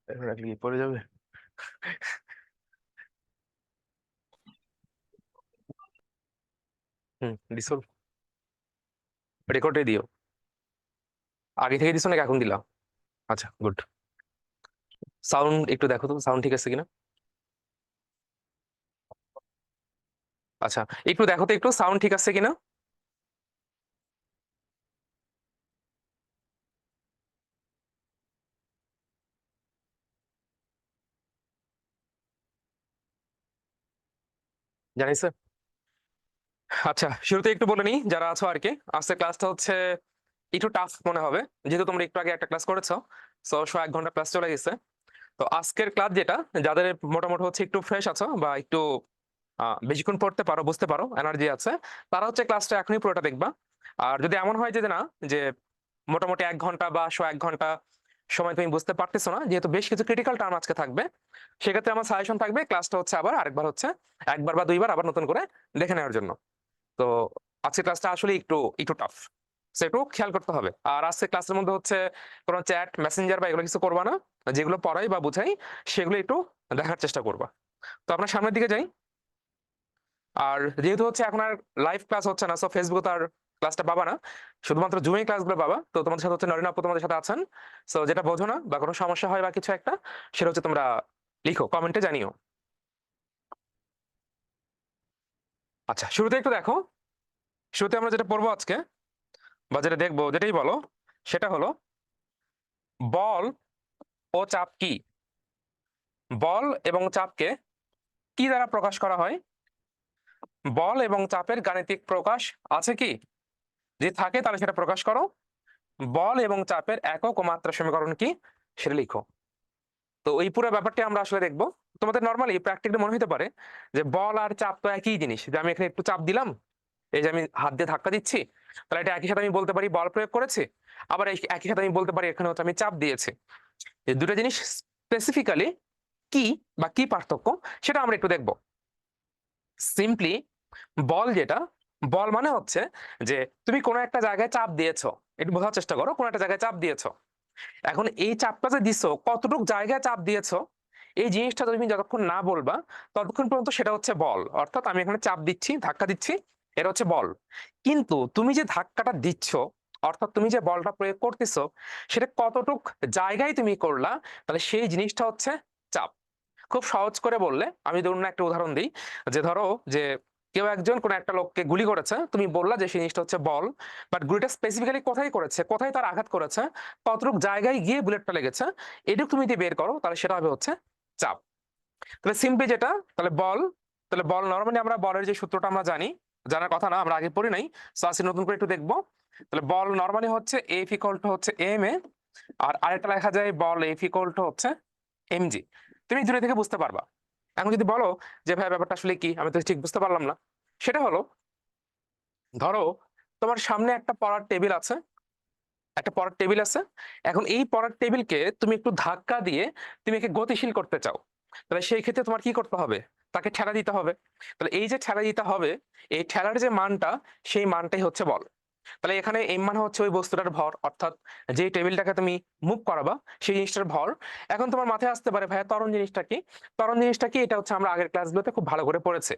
এখন রাখলে কি পড়ে যাবে? দিছো? রেকর্ডে দিও। আগে থেকে দিছো নাকি এখন দিলা? আচ্ছা, গুড। সাউন্ড একটু দেখো তো, সাউন্ড ঠিক আছে কিনা। আচ্ছা, একটু দেখো তো, একটু সাউন্ড ঠিক আছে কিনা। জানিস? আচ্ছা, শুরুতে একটু বলে নিই যারা আছো আর কি। আজকের ক্লাসটা হচ্ছে একটু টাফ মনে হবে, যেহেতু তোমরা একটু আগে একটা ক্লাস করেছো। 1 ঘন্টা ক্লাস চলে গেছে। তো আজকের ক্লাস যেটা, যাদের মোটামুটি হচ্ছে একটু ফ্রেশ আছো বা একটু বেশিক্ষণ পড়তে পারো, বুঝতে পারো, এনার্জি আছে, তারা হচ্ছে ক্লাসটা এখনই পুরোটা দেখবা। আর যদি এমন হয় যে না, যে মোটামুটি 1 ঘন্টা বা 1 ঘন্টা সময় তুমি বুঝতে পারতেছো না, যেহেতু বেশ কিছু ক্রিটিক্যাল টার্ম আজকে থাকবে, সেক্ষেত্রে আমার সাজেশন থাকবে ক্লাসটা হচ্ছে আবার আরেকবার হচ্ছে একবার বা দুইবার আবার নতুন করে দেখে নেওয়ার জন্য। তো আজকের ক্লাসটা আসলে একটু একটু টাফ, সেটাও খেয়াল করতে হবে। আর আজকে ক্লাসের মধ্যে হচ্ছে কোনো চ্যাট মেসেঞ্জার বা এগুলো কিছু করবা না। যেগুলো পড়াই বা বুঝাই সেগুলো একটু দেখার চেষ্টা করবা। তো আপনার সামনের দিকে যাই। আর যেহেতু হচ্ছে এখন আর লাইভ ক্লাস হচ্ছে না, সো ফেসবুকে তো আর ক্লাসটা পাবা না, শুধুমাত্র জুমে ক্লাসগুলো পাবা। তো তোমাদের সাথে হচ্ছে নরিন আপু তোমাদের সাথে আছেন। সো যেটা বোঝো না বা কোনো সমস্যা হয় বা কিছু একটা, সেটা হচ্ছে তোমরা লিখো, কমেন্টে জানিও। আচ্ছা, শুরুতে একটু দেখো। শুরুতে আমরা যেটা পড়বো আজকে বা যেটা দেখবো, যেটাই বলো, সেটা হলো বল ও চাপ কি। বল এবং চাপকে কি দ্বারা প্রকাশ করা হয়? বল এবং চাপের গাণিতিক প্রকাশ আছে কি? যদি থাকে তাহলে সেটা প্রকাশ করো। বল এবং চাপের একক ও মাত্রা সমীকরণ কি, সেটা লিখো। তো এই পুরো ব্যাপারটা আমরা আসলে দেখবো। তোমাদের নর্মালি প্র্যাকটিক্যালি মনে হতে পারে যে বল আর চাপ তো একই জিনিস, যে আমি এখানে একটু চাপ দিলাম, এই যে আমি হাত দিয়ে ধাক্কা দিচ্ছি, তাহলে এটা একই সাথে আমি বলতে পারি বল প্রয়োগ করেছি। আবার একই সাথে আমি বলতে পারি এখানে হচ্ছে আমি চাপ দিয়েছি। এই দুটো জিনিস স্পেসিফিক্যালি কি বা কি পার্থক্য, সেটা আমরা একটু দেখবো। সিম্পলি বল যেটা, বল মানে হচ্ছে যে তুমি কোনো একটা জায়গায় চাপ দিয়েছো, একটু বোঝার চেষ্টা করো, কোনো একটা জায়গায় চাপ দিয়েছো। এখন এই চাপটা যে দিছো, কতটুক জায়গায় চাপ দিয়েছো, এই জিনিসটা তুমি যতক্ষণ না বলবা ততক্ষণ পর্যন্ত সেটা হচ্ছে বল। অর্থাৎ আমি এখানে চাপ দিচ্ছি, ধাক্কা দিচ্ছি, এটা হচ্ছে বল। কিন্তু তুমি যে ধাক্কাটা দিচ্ছ, অর্থাৎ তুমি যে বলটা প্রয়োগ করতেছো, সেটা কতটুক জায়গায় তুমি করলা, তাহলে সেই জিনিসটা হচ্ছে চাপ। খুব সহজ করে বললে, আমি ধরুন না একটা উদাহরণ দিই, যে ধরো যে কেউ একজন কোন একটা লোককে গুলি করেছে, তুমি বললা যে সেই জিনিসটা হচ্ছে বল, বাট গুলিটা স্পেসিফিক্যালি কোথায় করেছে, কোথায় তার আঘাত করেছে, কতটুকু জায়গায় গিয়ে বুলেটটা লেগেছে, এটুকু তুমি যদি বের করো তাহলে সেটা হবে হচ্ছে চাপ। তাহলে সিম্পলি যেটা, তাহলে বল, তাহলে বল নরমালি আমরা বলের যে সূত্রটা আমরা জানি, জানার কথা না, আমরা আগে পড়ি নাই, সো আজকে নতুন করে একটু দেখবো। তাহলে বল নরমালি হচ্ছে এফ ইকুয়াল টু হচ্ছে এম এ, আর আরেকটা লেখা যায় বল এফ ইকুয়াল টু হচ্ছে এমজি। তুমি দূরে থেকে বুঝতে পারবা। এখন যদি বলো যে ভাই ব্যাপারটা আসলে কি, আমি তো ঠিক বুঝতে পারলাম না, সেটা হলো ধরো তোমার সামনে একটা পড়ার টেবিল আছে, একটা পড়ার টেবিল আছে। এখন এই পড়ার টেবিলকে তুমি একটু ধাক্কা দিয়ে তুমি একে গতিশীল করতে চাও, তাহলে সেই ক্ষেত্রে তোমার কি করতে হবে? তাকে ঠেলা দিতে হবে। তাহলে এই যে ঠেলা দিতে হবে, এই ঠেলার যে মানটা, সেই মানটাই হচ্ছে বল। তাহলে এখানে এম মানে হচ্ছে ওই বস্তুটার ভর, অর্থাৎ যে টেবিলটাকে তুমি মুভ করাবা সেই জিনিসটার ভর। এখন তোমার মাথায় আসতে পারে ভাইয়া ত্বরণ জিনিসটা কি? ত্বরণ জিনিসটা কি, এটা হচ্ছে আমরা আগের ক্লাসগুলোতে খুব ভালো করে পড়েছে।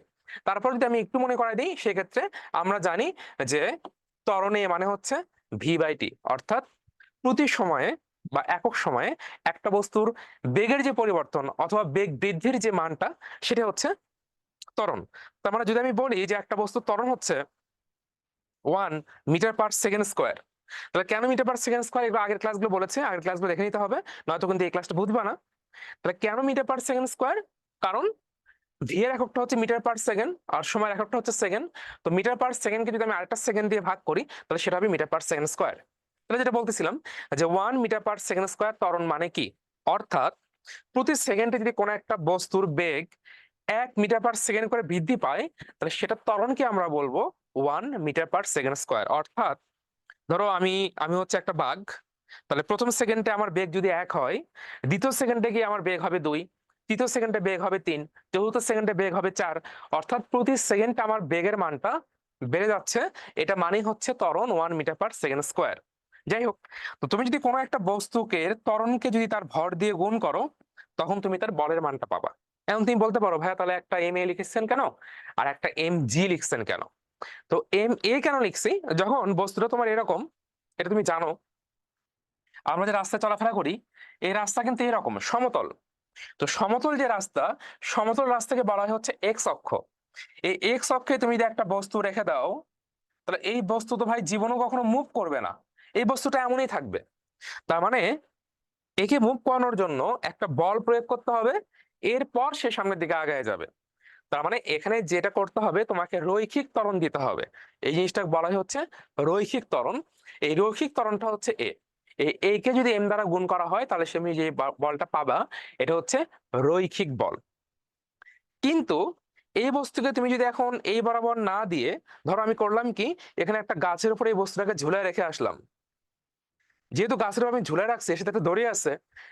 তারপর যদি আমি একটু মনে করাই দিই, সেক্ষেত্রে আমরা জানি যে ত্বরণে মানে হচ্ছে ভি বাই টি, অর্থাৎ প্রতি সময়ে বা একক সময়ে একটা বস্তুর বেগের যে পরিবর্তন অথবা বেগ বৃদ্ধির যে মানটা, সেটা হচ্ছে ত্বরণ। তার মানে যদি আমি বলি যে একটা বস্তুর ত্বরণ হচ্ছে 1 মিটার পার সেকেন্ড স্কোয়ার, তাহলে কেন মিটার পার সেকেন্ড স্কোয়ার, এগুলো আগের ক্লাসগুলো বলেছে, আগের ক্লাসগুলো দেখে নিতে হবে, নয়তো কিন্তু এই ক্লাসটা বুঝবা না। তাহলে কেন মিটার পার সেকেন্ড স্কোয়ার? কারণ ভি এর এককটা হচ্ছে মিটার পার সেকেন্ড আর সময়ের এককটা হচ্ছে সেকেন্ড। তো মিটার পার সেকেন্ডকে যদি আমি আরেকটা সেকেন্ড দিয়ে ভাগ করি, তাহলে সেটা হবে মিটার পার সেকেন্ড স্কোয়ার। তাহলে যেটা বলতেছিলাম যে 1 মিটার পার সেকেন্ড স্কোয়ার ত্বরণ মানে কি, অর্থাৎ প্রতি সেকেন্ডে যদি কোনো একটা বস্তুর বেগ 1 মিটার পার সেকেন্ড করে বৃদ্ধি পায়, তাহলে সেটা ত্বরণকে আমরা বলবো 1 মিটার পার সেকেন্ড স্কোয়ার। অর্থাৎ ধরো আমি আমি হচ্ছে একটা বাঘ, তাহলে প্রথম সেকেন্ডে আমার বেগ যদি 1 হয়, দ্বিতীয় সেকেন্ডে গিয়ে আমার বেগ হবে 2, তৃতীয় সেকেন্ডে বেগ হবে 3, চতুর্থ সেকেন্ডে বেগ হবে 4। অর্থাৎ প্রতি সেকেন্ডে আমার বেগের মানটা বেড়ে যাচ্ছে, এটা মানেই হচ্ছে ত্বরণ 1 মিটার/সেকেন্ড স্কোয়ার। যাই হোক, তো তুমি যদি কোনো একটা বস্তুকে ত্বরণকে যদি তার ভর দিয়ে গুণ করো, তখন তুমি তার বলের মানটা পাবা। এখন তুমি বলতে পারো, ভাইয়া তাহলে একটা এম এ লিখেছেন কেন আর একটা এম জি লিখছেন কেন? তো এম এ কেন লিখছি, যখন বস্তুটা তোমার এরকম, এটা তুমি জানো, আমরা যে রাস্তায় চলাফেরা করি, এই রাস্তা কিন্তু এরকম সমতল। তো সমতল যে রাস্তা, সমতল রাস্তাকে বলা হয় হচ্ছে এক্স অক্ষ। এই এক্স অক্ষে তুমি যদি একটা বস্তু রেখে দাও, তাহলে এই বস্তু তো ভাই জীবনও কখনো মুভ করবে না, এই বস্তুটা এমনই থাকবে। তার মানে একে মুভ করানোর জন্য একটা বল প্রয়োগ করতে হবে, এরপর সে সামনের দিকে আগায় যাবে। তার মানে এখানে যেটা করতে হবে, তোমাকে রৈখিক ত্বরণ দিতে হবে। এই জিনিসটা বলাই হচ্ছে রৈখিক ত্বরণ। এই রৈখিক ত্বরণটা হচ্ছে এ। এই কে যদি এম দ্বারা গুণ করা হয়, তাহলে তুমি যে বলটা পাবা, এটা হচ্ছে রৈখিক বল। কিন্তু এই বস্তুকে তুমি যদি এখন এই বরাবর না দিয়ে, ধরো আমি করলাম কি, এখানে একটা গাছের উপরে এই বস্তুটাকে ঝুলায় রেখে আসলাম, যেহেতু গাছের উপর আমি ঝুলায় রাখছি, সেটা একটা দড়ি আছে,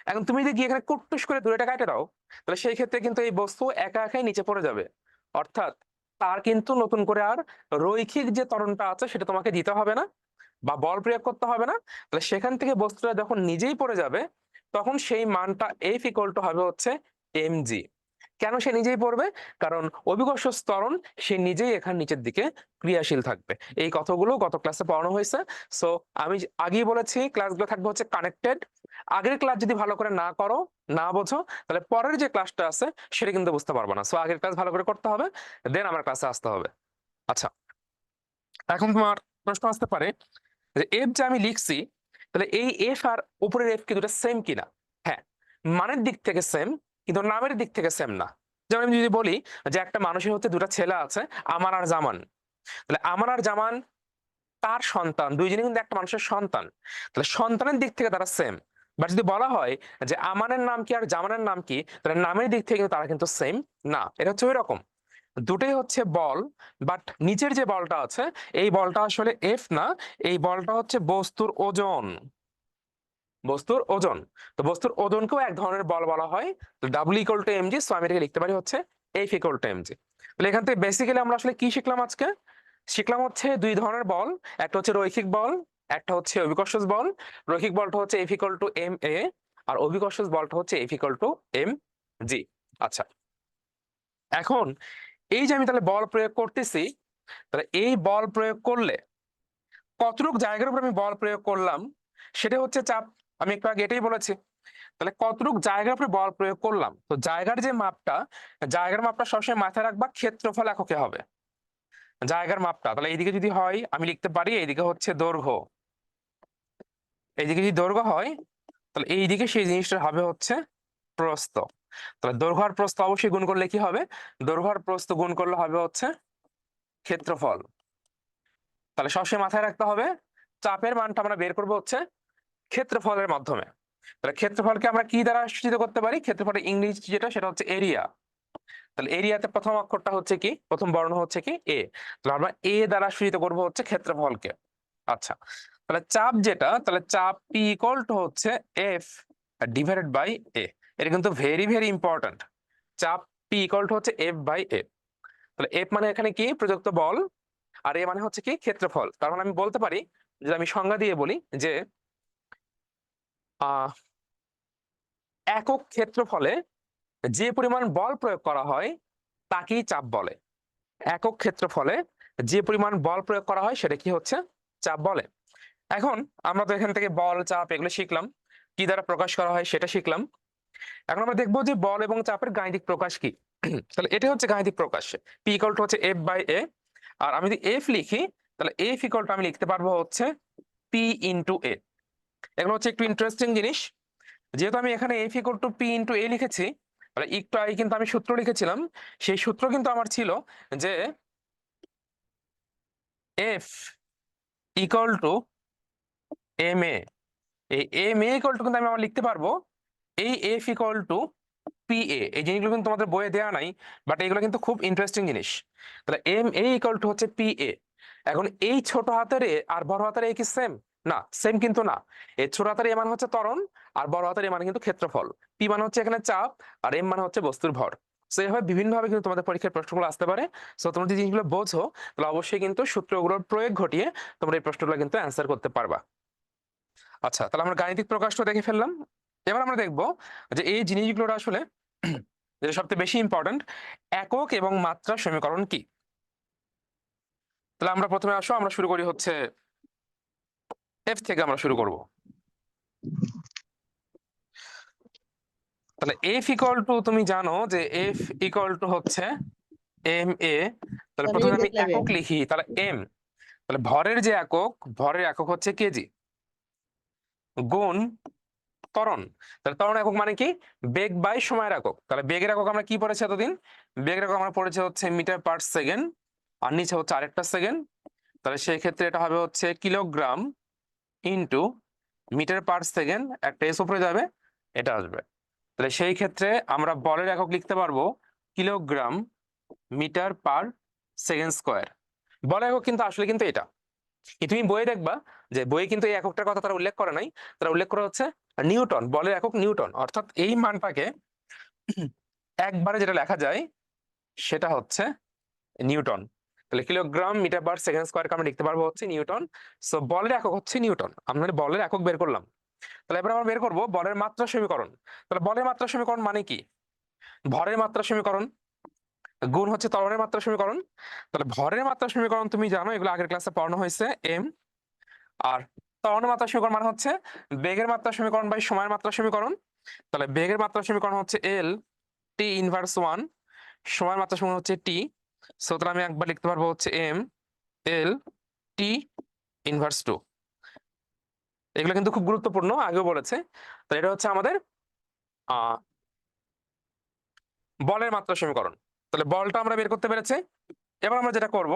এখন তুমি যদি গিয়ে এখানে কুট্টুস করে দড়িটা কাটে দাও, তাহলে সেই ক্ষেত্রে কিন্তু এই বস্তু একা একাই নিচে পড়ে যাবে। অর্থাৎ তার কিন্তু নতুন করে আর রৈখিক যে ত্বরণটা আছে সেটা তোমাকে দিতে হবে না, বা বল প্রয়োগ করতে হবে না। তাহলে সেখান থেকে বস্তুটা যখন নিজেই পড়ে যাবে, তখন সেই মানটা এফ ইকুয়াল টু হবে হচ্ছে mg। কেন সে নিজেই পড়বে? কারণ অভিকর্ষ ত্বরণ, সে নিজেই এখানে নিচের দিকে ক্রিয়াশীল থাকবে। এই কথাগুলো গত ক্লাসে পড়ানো হয়েছে। সো আমি আগেই বলেছি, ক্লাসগুলো থাকবে হচ্ছে কানেক্টেড। আগের ক্লাস যদি ভালো করে না করো, না বোঝো, তাহলে পরের যে ক্লাসটা আছে সেটা কিন্তু বুঝতে পারবে না। সো আগের ক্লাস ভালো করে করতে হবে, দেন আমার ক্লাসে আসতে হবে। আচ্ছা, এখন তোমার প্রশ্ন আসতে পারে যে এফ যে আমি লিখছি, তাহলে এই এফ আর উপরের এফ কি দুটো সেম কিনা? হ্যাঁ, মানের দিক থেকে সেম, কিন্তু নামের দিক থেকে সেম না। যেমন আমি যদি বলি যে একটা মানুষের হচ্ছে দুটা ছেলে আছে, আমার আর জামান, তাহলে আমার আর জামান তার সন্তান, দুইজনই কিন্তু একটা মানুষের সন্তান, তাহলে সন্তানের দিক থেকে তারা সেম। বাট যদি বলা হয় যে আমানের নাম কি আর জামানের নাম কি, তাহলে নামের দিক থেকে কিন্তু তারা কিন্তু সেম না। এটা হচ্ছে ওই রকম, দুটোই হচ্ছে বল, বাট নিচের যে বলটা আছে, এই বলটা আসলে এফ না, এই বলটা হচ্ছে বস্তুর ওজন। বস্তুর ওজন, তো বস্তুর ওজনকেও এক ধরনের বল বলা হয়। তো W equal to MG, so আমি এটাকে লিখতে পারি হচ্ছে এফ ইকুয়াল টু এমজি। তাহলে এখান থেকে বেসিক্যালি আমরা আসলে কি শিখলাম আজকে? শিখলাম হচ্ছে দুই ধরনের বল, একটা হচ্ছে রৈখিক বল, একটা হচ্ছে অভিকর্ষজ বল। রৈখিক বলটা হচ্ছে F equal to M A, আর অভিকর্ষজ বলটা হচ্ছে F equal to M G. আচ্ছা, এখন এই যে আমি তাহলে বল প্রয়োগ করতেছি, তাহলে এই বল প্রয়োগ করলে কতটুক জায়গার উপর আমি বল প্রয়োগ করলাম, সেটা হচ্ছে চাপ। আমি একটু আগে এটাই বলেছি। তাহলে কতটুক জায়গার উপরে বল প্রয়োগ করলাম, তো জায়গার যে মাপটা, জায়গার মাপটা সবসময় মাথায় রাখবা ক্ষেত্রফল এককে হবে জায়গার মাপটা। তাহলে এইদিকে যদি হয়, আমি লিখতে পারি এইদিকে হচ্ছে দৈর্ঘ্য, এইদিকে যদি দৈর্ঘ্য হয়, তাহলে এইদিকে সেই জিনিসটা হবে হচ্ছে প্রস্থ। তাহলে দৈর্ঘ্য আর প্রস্থ অবশ্যই গুণ করলে কি হবে? দৈর্ঘ্য আর প্রস্থ গুণ করলে হবে হচ্ছে ক্ষেত্রফল। তাহলে সবসময় মাথায় রাখতে হবে চাপের মানটা আমরা বের করবো হচ্ছে ক্ষেত্রফলের মাধ্যমে। তাহলে ক্ষেত্রফলকে আমরা কি দ্বারা সূচিত করতে পারি? ক্ষেত্রফলের ইংরেজি যেটা, সেটা হচ্ছে এরিয়া। তাহলে এরিয়াতে প্রথম অক্ষরটা হচ্ছে কি, প্রথম বর্ণ হচ্ছে কি এ, তাহলে আমরা এ দ্বারা সূচিত করব হচ্ছে ক্ষেত্রফলকে। আচ্ছা, তাহলে চাপ যেটা, তাহলে চাপ পি ইকুয়াল টু হচ্ছে এফ ডিভাইডেড বাই এ। এটা কিন্তু ভেরি ভেরি ইম্পর্টেন্ট। চাপ পি ইকুয়াল টু হচ্ছে এফ বাই এ। তাহলে এফ মানে এখানে কি, প্রযুক্ত বল, আর এ মানে হচ্ছে কি ক্ষেত্রফল। তার মানে আমি বলতে পারি, যে আমি সংজ্ঞা দিয়ে বলি যে আহ একক ক্ষেত্রফলে যে পরিমাণ বল প্রয়োগ করা হয় তাকেই চাপ বলে। একক ক্ষেত্রফলে যে পরিমাণ বল প্রয়োগ করা হয় সেটা কি হচ্ছে চাপ বলে। এখন আমরা তো এখান থেকে বল চাপ এগুলো শিখলাম, কি দ্বারা প্রকাশ করা হয় সেটা শিখলাম। এখন আমরা দেখবো যে বল এবং চাপের গাণিতিক প্রকাশ কি। তাহলে এটা হচ্ছে গাণিতিক প্রকাশ, পি ইকুয়াল টু হচ্ছে এফ বাই এ। আর আমি যদি এফ লিখি, তাহলে এফ ইকুয়াল টু আমি লিখতে পারবো হচ্ছে পি ইন্টু এ। এগুলো হচ্ছে একটু ইন্টারেস্টিং জিনিস। যেহেতু আমি এখানে F equal to P into A লিখেছি, তাহলে একটু আগে কিন্তু আমি সূত্র লিখেছিলাম, সেই সূত্র কিন্তু আমার ছিল যে এফ ইকুয়াল টু এম এ। এই এম এ ইকুয়াল টু কিন্তু আমি আমার লিখতে পারবো এই F equal to P A. এই জিনিসগুলো কিন্তু তোমাদের বইয়ে দেওয়া নাই, বাট এগুলো কিন্তু খুব ইন্টারেস্টিং জিনিস। তাহলে এম এ ইকুয়াল টু হচ্ছে পি এ। এখন এই ছোট হাতের এ আর বড় হাতের এ কি সেম? না, সেম কিন্তু না। এই ছোট হাতের এ মানে হচ্ছে ত্বরণ, আর বড় হাতের এ মানে কিন্তু ক্ষেত্রফল। পি মানে হচ্ছে এখানে চাপ, আর এম মানে হচ্ছে বস্তুর ভর। সো এইভাবে বিভিন্নভাবে কিন্তু তোমাদের পরীক্ষার প্রশ্নগুলো আসতে পারে। সো তোমরা যদি জিনিসগুলো বোঝো তাহলে অবশ্যই কিন্তু সূত্রগুলোর প্রয়োগ ঘটিয়ে তোমরা এই প্রশ্নগুলো কিন্তু অ্যান্সার করতে পারবা। আচ্ছা, তাহলে আমরা গাণিতিক প্রকাশটা দেখে ফেললাম। এবার আমরা দেখব যে এই জিনিসগুলোর আসলে যেটা সবচেয়ে বেশি ইম্পর্টেন্ট, একক এবং মাত্রা সমীকরণ কি। তাহলে আমরা প্রথমে আসো, আমরা শুরু করি হচ্ছে এফ থেকে আমরা শুরু করব। তাহলে এফ ইকুয়াল টু, তুমি জানো যে এফ ইকুয়াল টু হচ্ছে এম এ। তাহলে প্রথমে আমি একক লিখি, তাহলে এম, তাহলে ভরের যে একক, ভরের একক হচ্ছে কেজি, গুণ ত্বরণ। তাহলে ত্বরণ একক মানে কি? বেগ বাই সময়ের একক। তাহলে বেগের একক আমরা কি পড়েছি এতদিন? বেগের একক আমরা পড়েছি হচ্ছে মিটার পার সেকেন্ড, আর নিচে হচ্ছে আরেকটা সেকেন্ড। তাহলে সেই ক্ষেত্রে এটা হবে হচ্ছে kilogram into metre per second, একটা এস উপরে যাবে, এটা আসবে। তাহলে সেই ক্ষেত্রে আমরা বলের একক লিখতে পারবো kilogram metre per second square. বলের একক কিন্তু আসলে কিন্তু এটা, তুমি বইয়ে দেখবা যে বইয়ে কিন্তু এই এককটার কথা তারা উল্লেখ করে নাই, তারা উল্লেখ করা হচ্ছে নিউটন, বলের একক নিউটন। অর্থাৎ এই মানটাকে একবারে যেটা লেখা যায় সেটা হচ্ছে নিউটন। তাহলে কিলোগ্রাম মিটার পার সেকেন্ড স্কোয়ারকে আমরা লিখতে পারবো হচ্ছে নিউটন। সো বলের একক হচ্ছে নিউটন। আমরা বলের একক বের করলাম। তাহলে এবার আমরা বের করবো বলের মাত্রা সমীকরণ। তাহলে বলের মাত্রা সমীকরণ মানে কি? ভরের মাত্রা সমীকরণ গুণ হচ্ছে ত্বরণের মাত্রা সমীকরণ। তাহলে ভরের মাত্রা সমীকরণ তুমি জানো, এগুলো আগের ক্লাসে পড়ানো হয়েছে, এম। আর ত্বরণের মাত্রা সমীকরণ মানে হচ্ছে বেগের মাত্রা সমীকরণ বাই সময়ের মাত্রা সমীকরণ। তাহলে বেগের মাত্রা সমীকরণ হচ্ছে এল টি ইনভার্স ওয়ান, সময়ের মাত্রা সমীকরণ হচ্ছে টি। সো তাহলে আমি একবার লিখতে পারবো হচ্ছে M L T inverse two. এগুলো কিন্তু খুব গুরুত্বপূর্ণ, আগেও বলেছে। তাহলে এটা হচ্ছে আমাদের বলের মাত্রা সমীকরণ। তাহলে বলটা আমরা বের করতে পেরেছি। এবার আমরা যেটা করব,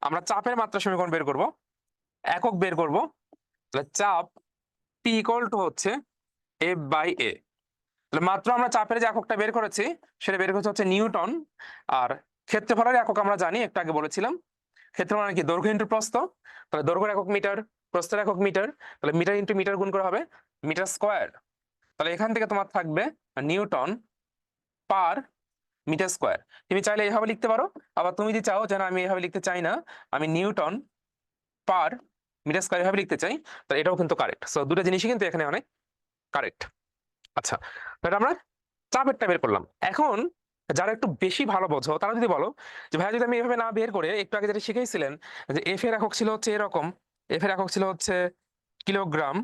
আমরা চাপের মাত্রা সমীকরণ বের করব, একক বের করব। তাহলে চাপ পি ইকুয়াল টু হচ্ছে এফ বাই এ। তাহলে মাত্র আমরা চাপের যে এককটা বের করেছি সেটা বের করছে হচ্ছে নিউটন। আর ক্ষেত্রফলের একক আমরা জানি, একটু আগে বলেছিলাম, ক্ষেত্রফল মানে কি? দৈর্ঘ্য ইন্টু প্রস্থ। তাহলে দৈর্ঘ্যের একক মিটার, প্রস্থের একক মিটার। তাহলে মিটার ইন্টু মিটার গুণ করে হবে মিটার স্কোয়ার। তাহলে এখান থেকে তোমার থাকবে নিউটন পার মিটার স্কোয়ার। তুমি চাইলে এইভাবে লিখতে পারো, আবার তুমি যদি চাও যে না আমি এইভাবে লিখতে চাই না, আমি নিউটন পার মিটার স্কোয়ার এভাবে লিখতে চাই, তাহলে এটাও কিন্তু কারেক্ট। সো দুটো জিনিসই কিন্তু এখানে অনেক কারেক্ট। আচ্ছা, তাহলে আমরা চাপেরটা বের করলাম। এখন যারা একটু বেশি ভালো বোঝো তারা যদি বলো যে ভাইয়া যদি আমি এভাবে না বের করে, একটু আগে যেটা শিখেছিলেন যে এফ এর একক ছিল হচ্ছে এরকম, এফ এর একক ছিল হচ্ছে kilogram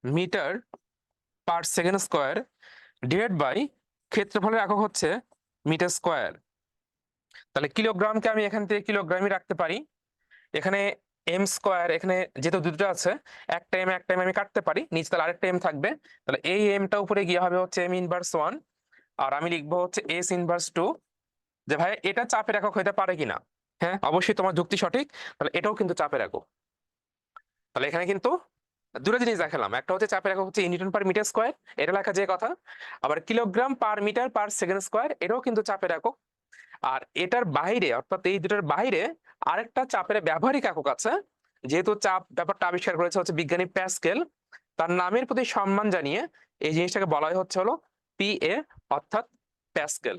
metre per second square divide by ক্ষেত্রফলের একক হচ্ছে মিটার স্কোয়ার। তাহলে কিলোগ্রামকে আমি এখান থেকে কিলোগ্রামই রাখতে পারি। এখানে এম স্কোয়ার, এখানে যেহেতু দুটো আছে, একটা এম একটা এম আমি কাটতে পারি, নিচে তাহলে আরেকটা এম থাকবে। তাহলে এই এমটা উপরে গিয়ে হবে হচ্ছে এম ইনভার্স ওয়ান, আর আমি লিখবো হচ্ছে এস ইনভার্স টু। যে ভাই এটা চাপের একক হইতে পারে কিনা? হ্যাঁ, অবশ্যই তোমার যুক্তি সঠিক। তাহলে এটাও কিন্তু চাপের একক। তাহলে এখানে কিন্তু দুটো জিনিস দেখালাম, একটা হচ্ছে চাপের একক হচ্ছে নিউটন পার মিটার স্কোয়ার, এটা লেখা যে কথা। আবার kilogram per metre per second square, এটাও কিন্তু চাপের একক। আর এটার বাইরে, অর্থাৎ এই দুটোর বাইরে আরেকটা চাপের ব্যবহারিক একক আছে। যেহেতু চাপ ব্যাপারটা আবিষ্কার করেছে হচ্ছে বিজ্ঞানী প্যাসকেল, তার নামের প্রতি সম্মান জানিয়ে এই জিনিসটাকে বলা হয় হচ্ছে হলো পি এ, অর্থাৎ প্যাসকেল।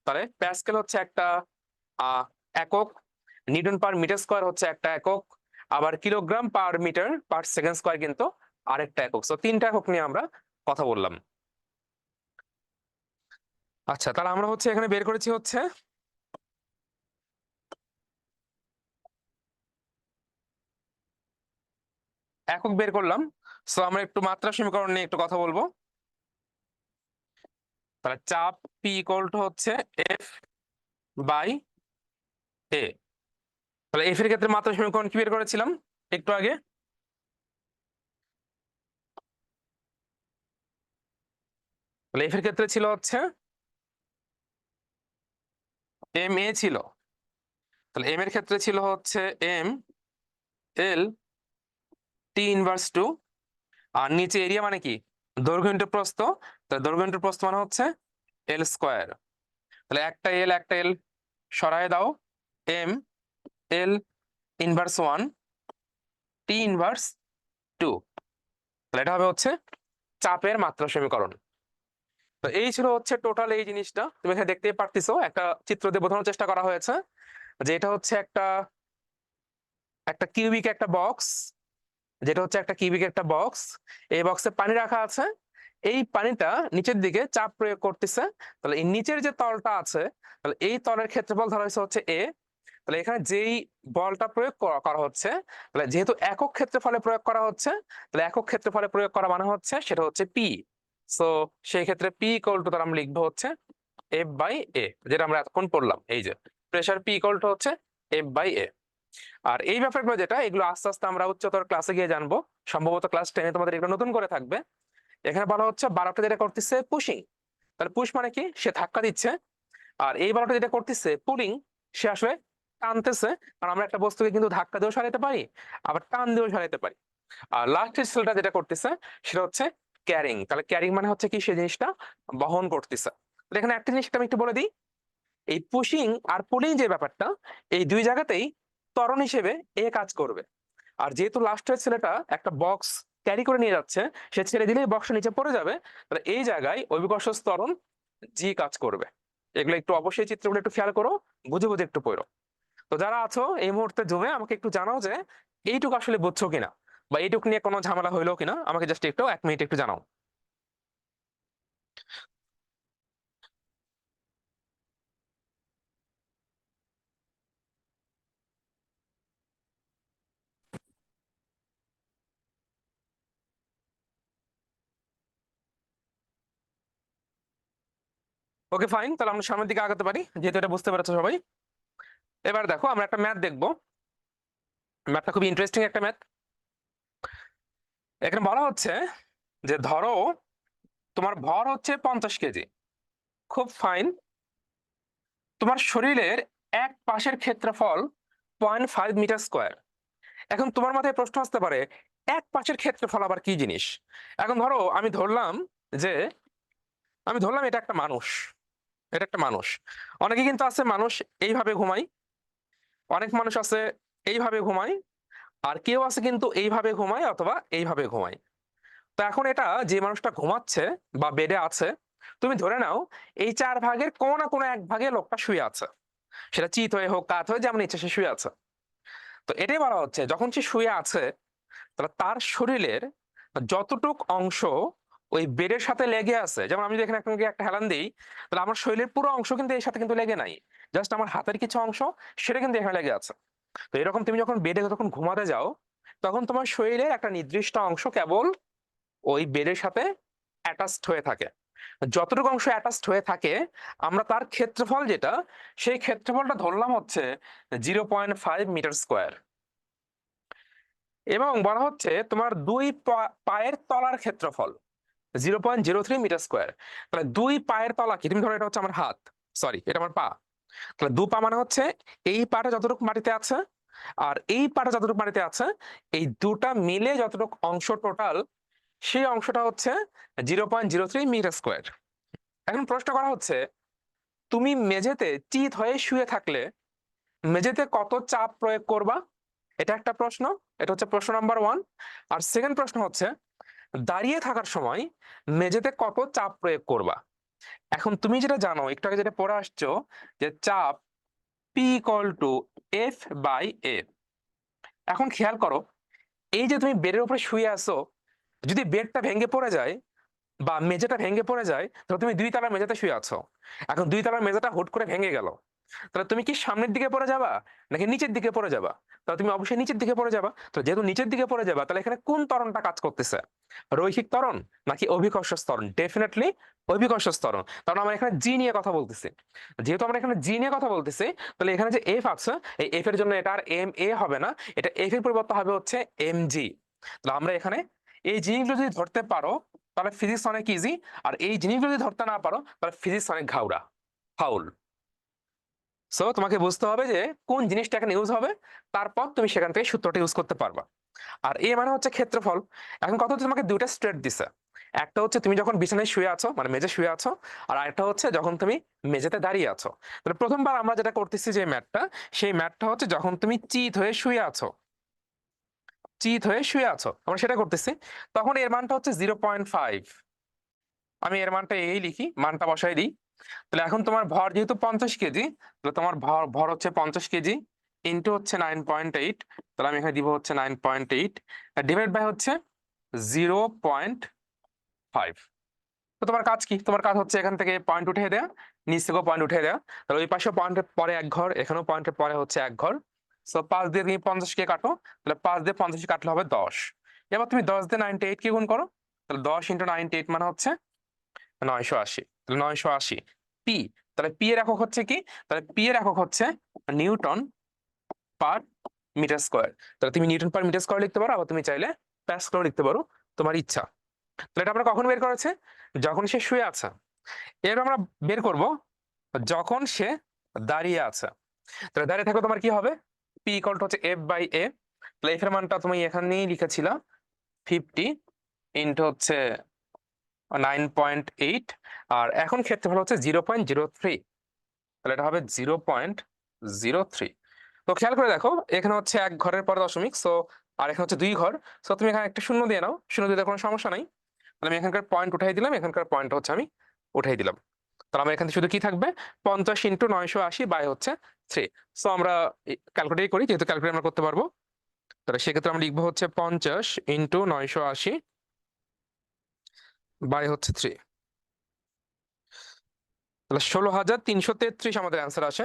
তাহলে প্যাসকেল হচ্ছে একটা একক, নিউটন পার মিটার স্কোয়ার হচ্ছে একটা একক, আবার kilogram per metre per second square কিন্তু আরেকটা একক। তো তিনটা একক নিয়ে আমরা কথা বললাম। আচ্ছা, তাহলে আমরা হচ্ছে এখানে বের করেছি হচ্ছে একক বের করলাম। সো আমরা একটু মাত্রা সমীকরণ নিয়ে একটু কথা বলবো। তাহলে চাপ পি ইকুয়াল টু হচ্ছে এফ বাই এ। তাহলে এফ এর ক্ষেত্রে মাত্রা সমীকরণ কি বের করেছিলাম একটু আগে? তাহলে এফ এর ক্ষেত্রে ছিল হচ্ছে এম এ ছিল। তাহলে এম এর ক্ষেত্রে ছিল হচ্ছে M L T inverse two, আর নিচে এরিয়া মানে কি? দৈর্ঘ্য ইন্টু প্রস্থ। তাহলে দৈর্ঘ্য ইন্টু প্রস্থ মানে হচ্ছে এল স্কোয়ার। তাহলে একটা এল সরায় দাও, M L inverse one T inverse two. তাহলে এটা হবে হচ্ছে চাপের মাত্রা সমীকরণ। তো এই ছিল হচ্ছে টোটাল এই জিনিসটা। তুমি এখানে দেখতেই পারতেছো, একটা চিত্র দিয়ে বোঝানোর চেষ্টা করা হয়েছে যে এটা হচ্ছে একটা একটা কিউবিক একটা বক্স, যেটা হচ্ছে একটা কিউবিক একটা বক্স। এই বক্সে পানি রাখা আছে, এই পানিটা নিচের দিকে চাপ প্রয়োগ করতেছে। তাহলে এই নিচের যে তলটা আছে, তাহলে এই তলের ক্ষেত্রফল ধরা হয়েছে হচ্ছে এ। তাহলে এখানে যেই বলটা প্রয়োগ করা হচ্ছে, তাহলে যেহেতু একক ক্ষেত্রফলে প্রয়োগ করা হচ্ছে, তাহলে একক ক্ষেত্রফলে প্রয়োগ করা মানে হচ্ছে সেটা হচ্ছে পি। সো সেই ক্ষেত্রে পি ইকুয়াল টু, তার আমরা লিখবো হচ্ছে এফ বাই এ, যেটা আমরা এতক্ষণ পড়লাম। এই যে প্রেসার পি ইকুয়াল টু হচ্ছে এফ বাই এ। আর এই ব্যাপারগুলো যেটা, এগুলো আস্তে আস্তে আমরা উচ্চতর ক্লাসে গিয়ে জানবো, সম্ভবত ক্লাস 10-এ তোমাদের এগুলো নতুন করে থাকবে। এখানে বলা হচ্ছে 12টা যেটা করতেছে পুশিং, তাহলে পুশ মানে কি, সে ধাক্কা দিচ্ছে। আর এই 12টা যেটা করতেছে পুলিং, সে আসলে টানতেছে। কারণ আমরা একটা বস্তুকে কিন্তু ধাক্কা দিয়েও সরাইতে পারি, আবার টান দিয়েও সরাইতে পারি। আর লাস্টের সেলটা যেটা করতেছে সেটা হচ্ছে ক্যারিং। তাহলে ক্যারিং মানে হচ্ছে কি, সেই জিনিসটা বহন করতেছে। তাহলে এখানে একটা জিনিস আমি একটু বলে দিই, এই পুশিং আর পুলিং যে ব্যাপারটা, এই দুই জায়গাতেই ত্বরণ হিসেবে এ কাজ করবে। আর যেহেতু লাস্টের ছেলেটা একটা বক্স ক্যারি করে নিয়ে যাচ্ছে, সে ছেড়ে দিলেই বক্সটা নিচে পড়ে যাবে, তাহলে এই জায়গায় অভিকর্ষ ত্বরণ জি কাজ করবে। এগুলো একটু অবশ্যই চিত্রগুলো একটু খেয়াল করো, বুঝে বুঝে একটু পড়ো। তো যারা আছো এই মুহূর্তে জমে, আমাকে একটু জানাও যে এইটুকু আসলে বুঝছো কিনা, বা এইটুকু নিয়ে কোনো ঝামেলা হইলো কিনা, আমাকে জাস্ট একটু 1 মিনিট একটু জানাও। ওকে ফাইন, তাহলে আমরা সামনের দিকে আগাতে পারি, যেহেতু এটা বুঝতে পেরেছো সবাই। এবার দেখো আমরা একটা ম্যাথ দেখবো। ম্যাথটা খুবই ইন্টারেস্টিং একটা ম্যাথ। এখানে বলা হচ্ছে যে ধরো তোমার ভর হচ্ছে 50 কেজি। খুব ফাইন। তোমার শরীরের এক পাশের ক্ষেত্রফল 0.5 মিটার স্কোয়ার। এখন তোমার মাথায় প্রশ্ন আসতে পারে, এক পাশের ক্ষেত্রফল আবার কি জিনিস। এখন ধরো আমি ধরলাম এটা একটা মানুষ। এটা একটা মানুষ। অনেকে কিন্তু আছে মানুষ এইভাবে ঘুমায়, অনেক মানুষ আছে এইভাবে ঘুমায়, আর কেউ আছে কিন্তু এইভাবে ঘুমায় অথবা এইভাবে ঘুমায়। তো এখন এটা যে মানুষটা ঘুমাচ্ছে বা বেডে আছে, তুমি ধরে নাও এই 4 ভাগের কোনো না কোনো এক ভাগে লোকটা শুয়ে আছে। সেটা চিত হয়ে হোক, কাত হয়ে, যেমন ইচ্ছে সে শুয়ে আছে। তো এটাই বলা হচ্ছে, যখন সে শুয়ে আছে, তাহলে তার শরীরের যতটুক অংশ ওই বেডের সাথে লেগে আছে, যেমন আমি যদি এখানে আপনাকে একটা হেলান দিই, তাহলে আমার শরীরের পুরো অংশ কিন্তু এর সাথে কিন্তু লেগে নাই, জাস্ট আমার হাতের কিছু অংশ সেটা কিন্তু এখানে লেগে আছে। তো এরকম তুমি যখন বেডে যখন ঘুমাতে যাও, তখন তোমার শরীরের একটা নির্দিষ্ট অংশ কেবল ওই বেডের সাথে অ্যাটাচড হয়ে থাকে। যতটুকু অংশ অ্যাটাচড হয়ে থাকে, আমরা তার ক্ষেত্রফল যেটা, সেই ক্ষেত্রফলটা ধরলাম হচ্ছে 0.5 মিটার স্কোয়ার। এবং বলা হচ্ছে তোমার দুই পায়ের তলার ক্ষেত্রফল 0.03 মিটার স্কোয়ার। তাহলে দুই পায়ের তলা কি, তুমি ধরো এটা হচ্ছে আমার হাত, সরি এটা আমার পা। তাহলে দু পা মানে হচ্ছে এই পাটা যতটুকু মাটিতে আছে আর এই পাটা যতটুকু মাটিতে আছে, এই দুটা মিলে যতটুকু অংশ টোটাল, সেই অংশটা হচ্ছে 0.03 মিটার স্কোয়ার। এখন প্রশ্ন করা হচ্ছে, তুমি মেঝেতে চিত হয়ে শুয়ে থাকলে মেঝেতে কত চাপ প্রয়োগ করবা? এটা একটা প্রশ্ন। এটা হচ্ছে প্রশ্ন নাম্বার 1। আর সেকেন্ড প্রশ্ন হচ্ছে, দাঁড়িয়ে থাকার সময় মেঝেতে কত চাপ প্রয়োগ করবা? এখন তুমি যেটা জানো, একটু আগে যেটা পড়ে আসছো, যে চাপ P equal to F by A. এখন খেয়াল করো, এই যে তুমি বেডের উপরে শুয়ে আছো, যদি বেডটা ভেঙে পড়ে যায় বা মেঝেটা ভেঙে পড়ে যায়, তাহলে তুমি 2 তলার মেঝেতে শুয়ে আছো। এখন 2 তলার মেঝেটা হুট করে ভেঙে গেল, তাহলে তুমি কি সামনের দিকে পড়ে যাবা নাকি নিচের দিকে পড়ে যাবা? তাহলে তুমি অবশ্যই নিচের দিকে পড়ে যাবা। তো যেহেতু নিচের দিকে পড়ে যাবা, তাহলে এখানে কোন ত্বরণটা কাজ করতেছে, রৈখিক ত্বরণ নাকি অভিকর্ষ ত্বরণ? ডেফিনেটলি অভিকর্ষ ত্বরণ। কারণ আমরা এখানে জি নিয়ে কথা বলতেছি। যেহেতু আমরা এখানে জি নিয়ে কথা বলতেছি, তাহলে এখানে যে এফ আছে, এই এফ এর জন্য এটা আর এম এ হবে না, এটা এফ এর পরিবর্তে হবে হচ্ছে এম জি। তাহলে আমরা এখানে এই জিনিসগুলো যদি ধরতে পারো, তাহলে ফিজিক্স অনেক ইজি। আর এই জিনিসগুলো যদি ধরতে না পারো, তাহলে ফিজিক্স অনেক ঘাউড়া, ফাউল। সো তোমাকে বুঝতে হবে যে কোন জিনিসটা এখানে ইউজ হবে, তারপর তুমি সেখান থেকে সূত্রটা ইউজ করতে পারবা। আর এ মানে হচ্ছে ক্ষেত্রফল। এখন কথা হচ্ছে, তোমাকে দুইটা স্ট্রেট দিছে। একটা হচ্ছে তুমি যখন বিছানায় শুয়ে আছো, মানে মেঝে শুয়ে আছো, আর আরেকটা হচ্ছে যখন তুমি মেঝেতে দাঁড়িয়ে আছো। তাহলে প্রথমবার আমরা যেটা করতেছি যে ম্যাথটা, সেই ম্যাথটা হচ্ছে যখন তুমি চিত হয়ে শুয়ে আছো, চিত হয়ে শুয়ে আছো আমরা সেটা করতেছি, তখন এর মানটা হচ্ছে 0.5। আমি এর মানটা এই লিখি, মানটা বসাই দিই। তাহলে এখন তোমার ভর যেহেতু 50 কেজি, তাহলে তোমার ভর ভর হচ্ছে 50 কেজি ইন্টু হচ্ছে 9.8, তাহলে আমি এখানে দিব হচ্ছে 9.8 ডিভাইড বাই হচ্ছে 0.5। তো তোমার কাজ কি? তোমার কাজ হচ্ছে এখান থেকে পয়েন্ট উঠিয়ে দেয়া, নিচ থেকেও পয়েন্ট উঠিয়ে দেয়া। তাহলে ওই পাশে পয়েন্টের পরে এক ঘর, এখানেও পয়েন্টের পরে হচ্ছে এক ঘর। সো 5 দিয়ে তুমি 50 কে কাটো, তাহলে 5 দিয়ে 50 কাটলে হবে 10। এবার তুমি 10 দিয়ে 98 কে গুণ করো, তাহলে 10 ইন্টু 98 মানে হচ্ছে 980। তাহলে 980 পি। তাহলে পি এর একক হচ্ছে কি? তাহলে পি এর একক হচ্ছে নিউটন পার মিটার স্কয়ার। তাহলে তুমি নিউটন পার মিটার স্কয়ার লিখতে পারো, আবার তুমি চাইলে প্যাসকেল লিখতে পারো, তোমার ইচ্ছা। তাহলে এটা আমরা কখন বের করেছে? যখন সে শুয়ে আছে। এর আমরা বের করব যখন সে দাঁড়িয়ে আছে। তাহলে দাঁড়িয়ে থাকো তোমার কি হবে? পি ইকুয়াল টু হচ্ছে এফ বাই এ। তাহলে এফ এর মানটা তুমি এখানেই লিখেছিলা 50 ইন্টু হচ্ছে 9.8, আর এখন ক্ষেত্রফল হচ্ছে 0.03। তাহলে এটা হবে 0.03। তো খেয়াল করে দেখো, এখানে হচ্ছে এক ঘরের পরে দশমিক, সো আর এখানে হচ্ছে দুই ঘর। সো তুমি এখানে একটা শূন্য দিয়ে নাও, শূন্য দিয়ে কোনো সমস্যা নাই। তাহলে আমি এখানকার পয়েন্ট উঠাই দিলাম, এখানকার পয়েন্ট হচ্ছে আমি উঠাই দিলাম। তাহলে আমার এখানে শুধু কি থাকবে? 50 ইন্টু 980 বাই হচ্ছে 3। সো আমরা ক্যালকুলেট করি, যেহেতু ক্যালকুলেট আমরা করতে পারবো। তাহলে সেক্ষেত্রে আমরা লিখবো হচ্ছে 50 ইন্টু 980 বাই হচ্ছে 3। তাহলে 16,333 আমাদের অ্যান্সার আসে।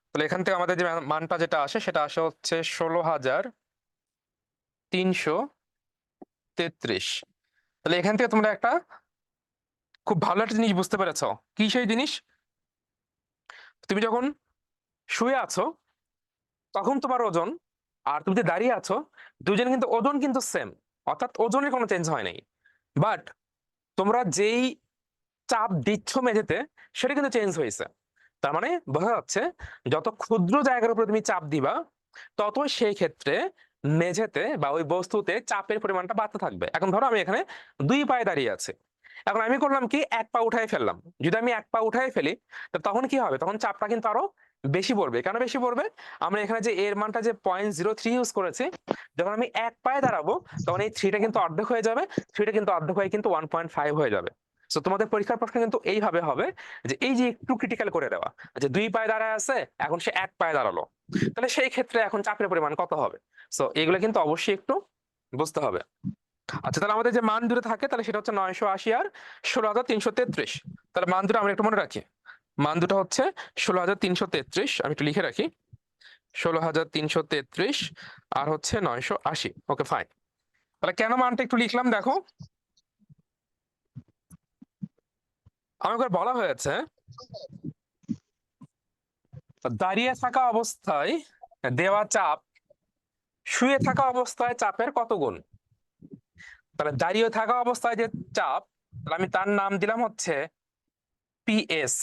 তাহলে এখান থেকে আমাদের যে মানটা যেটা আসে সেটা আসে হচ্ছে 16,333। তাহলে এখান থেকে তোমরা একটা খুব ভালো একটা জিনিস বুঝতে পেরেছো। কি সেই জিনিস? তুমি যখন শুয়ে আছো তখন তোমার ওজন, আর তুমি যে দাঁড়িয়ে আছো, দুজন কিন্তু ওজন কিন্তু সেম, অর্থাৎ ওজনের কোনো চেঞ্জ হয় নাই। বাট তোমরা যেই চাপ দিচ্ছ মেঝেতে, সেটা কিন্তু চেঞ্জ হয়েছে। তার মানে বোঝা যাচ্ছে যত ক্ষুদ্র জায়গার উপরে তুমি চাপ দিবা, ততই সেই ক্ষেত্রে মেঝেতে বা ওই বস্তুতে চাপের পরিমাণটা বাড়তে থাকবে। এখন ধরো আমি এখানে দুই পায়ে দাঁড়িয়ে আছি, এখন আমি করলাম কি, এক পা উঠাই ফেললাম। যদি আমি এক পা উঠাই ফেলি, তো তখন কি হবে? তখন চাপটা কিন্তু আরো বেশি পড়বে। কেন বেশি পড়বে? আমরা এখানে যে এর মানটা যে 0.03 ইউজ করেছি, যখন আমি এক পায়ে দাঁড়াবো তখন এই থ্রিটা কিন্তু অর্ধেক হয়ে যাবে, থ্রিটা কিন্তু অর্ধেক হয়ে কিন্তু 1.5 হয়ে যাবে। তো তোমাদের পরীক্ষার প্রশ্ন কিন্তু এইভাবে হবে, যে এই যে একটু ক্রিটিক্যাল করে দেওয়া, যে দুই পায়ে দাঁড়ায় আছে, এখন সে এক পায়ে দাঁড়ালো, তাহলে সেই ক্ষেত্রে এখন চাপের পরিমাণ কত হবে? সো এগুলো কিন্তু অবশ্যই একটু বুঝতে হবে। আচ্ছা, তাহলে আমাদের যে মান দুটো থাকে, তাহলে সেটা হচ্ছে 980 আর 16,333। তাহলে মান দুটো আমরা একটু মনে রাখি। মান দুটো হচ্ছে 16,333, আমি একটু লিখে রাখি, 16,333 আর হচ্ছে 980। Okay fine. তাহলে কেন মানটা একটু লিখলাম দেখো, আমাকে বলা হয়েছে দাঁড়িয়ে থাকা অবস্থায় দেওয়া চাপ শুয়ে থাকা অবস্থায় চাপের কত গুণ। তাহলে দাঁড়িয়ে থাকা অবস্থায় যে চাপ, তাহলে আমি তার নাম দিলাম হচ্ছে পিএস।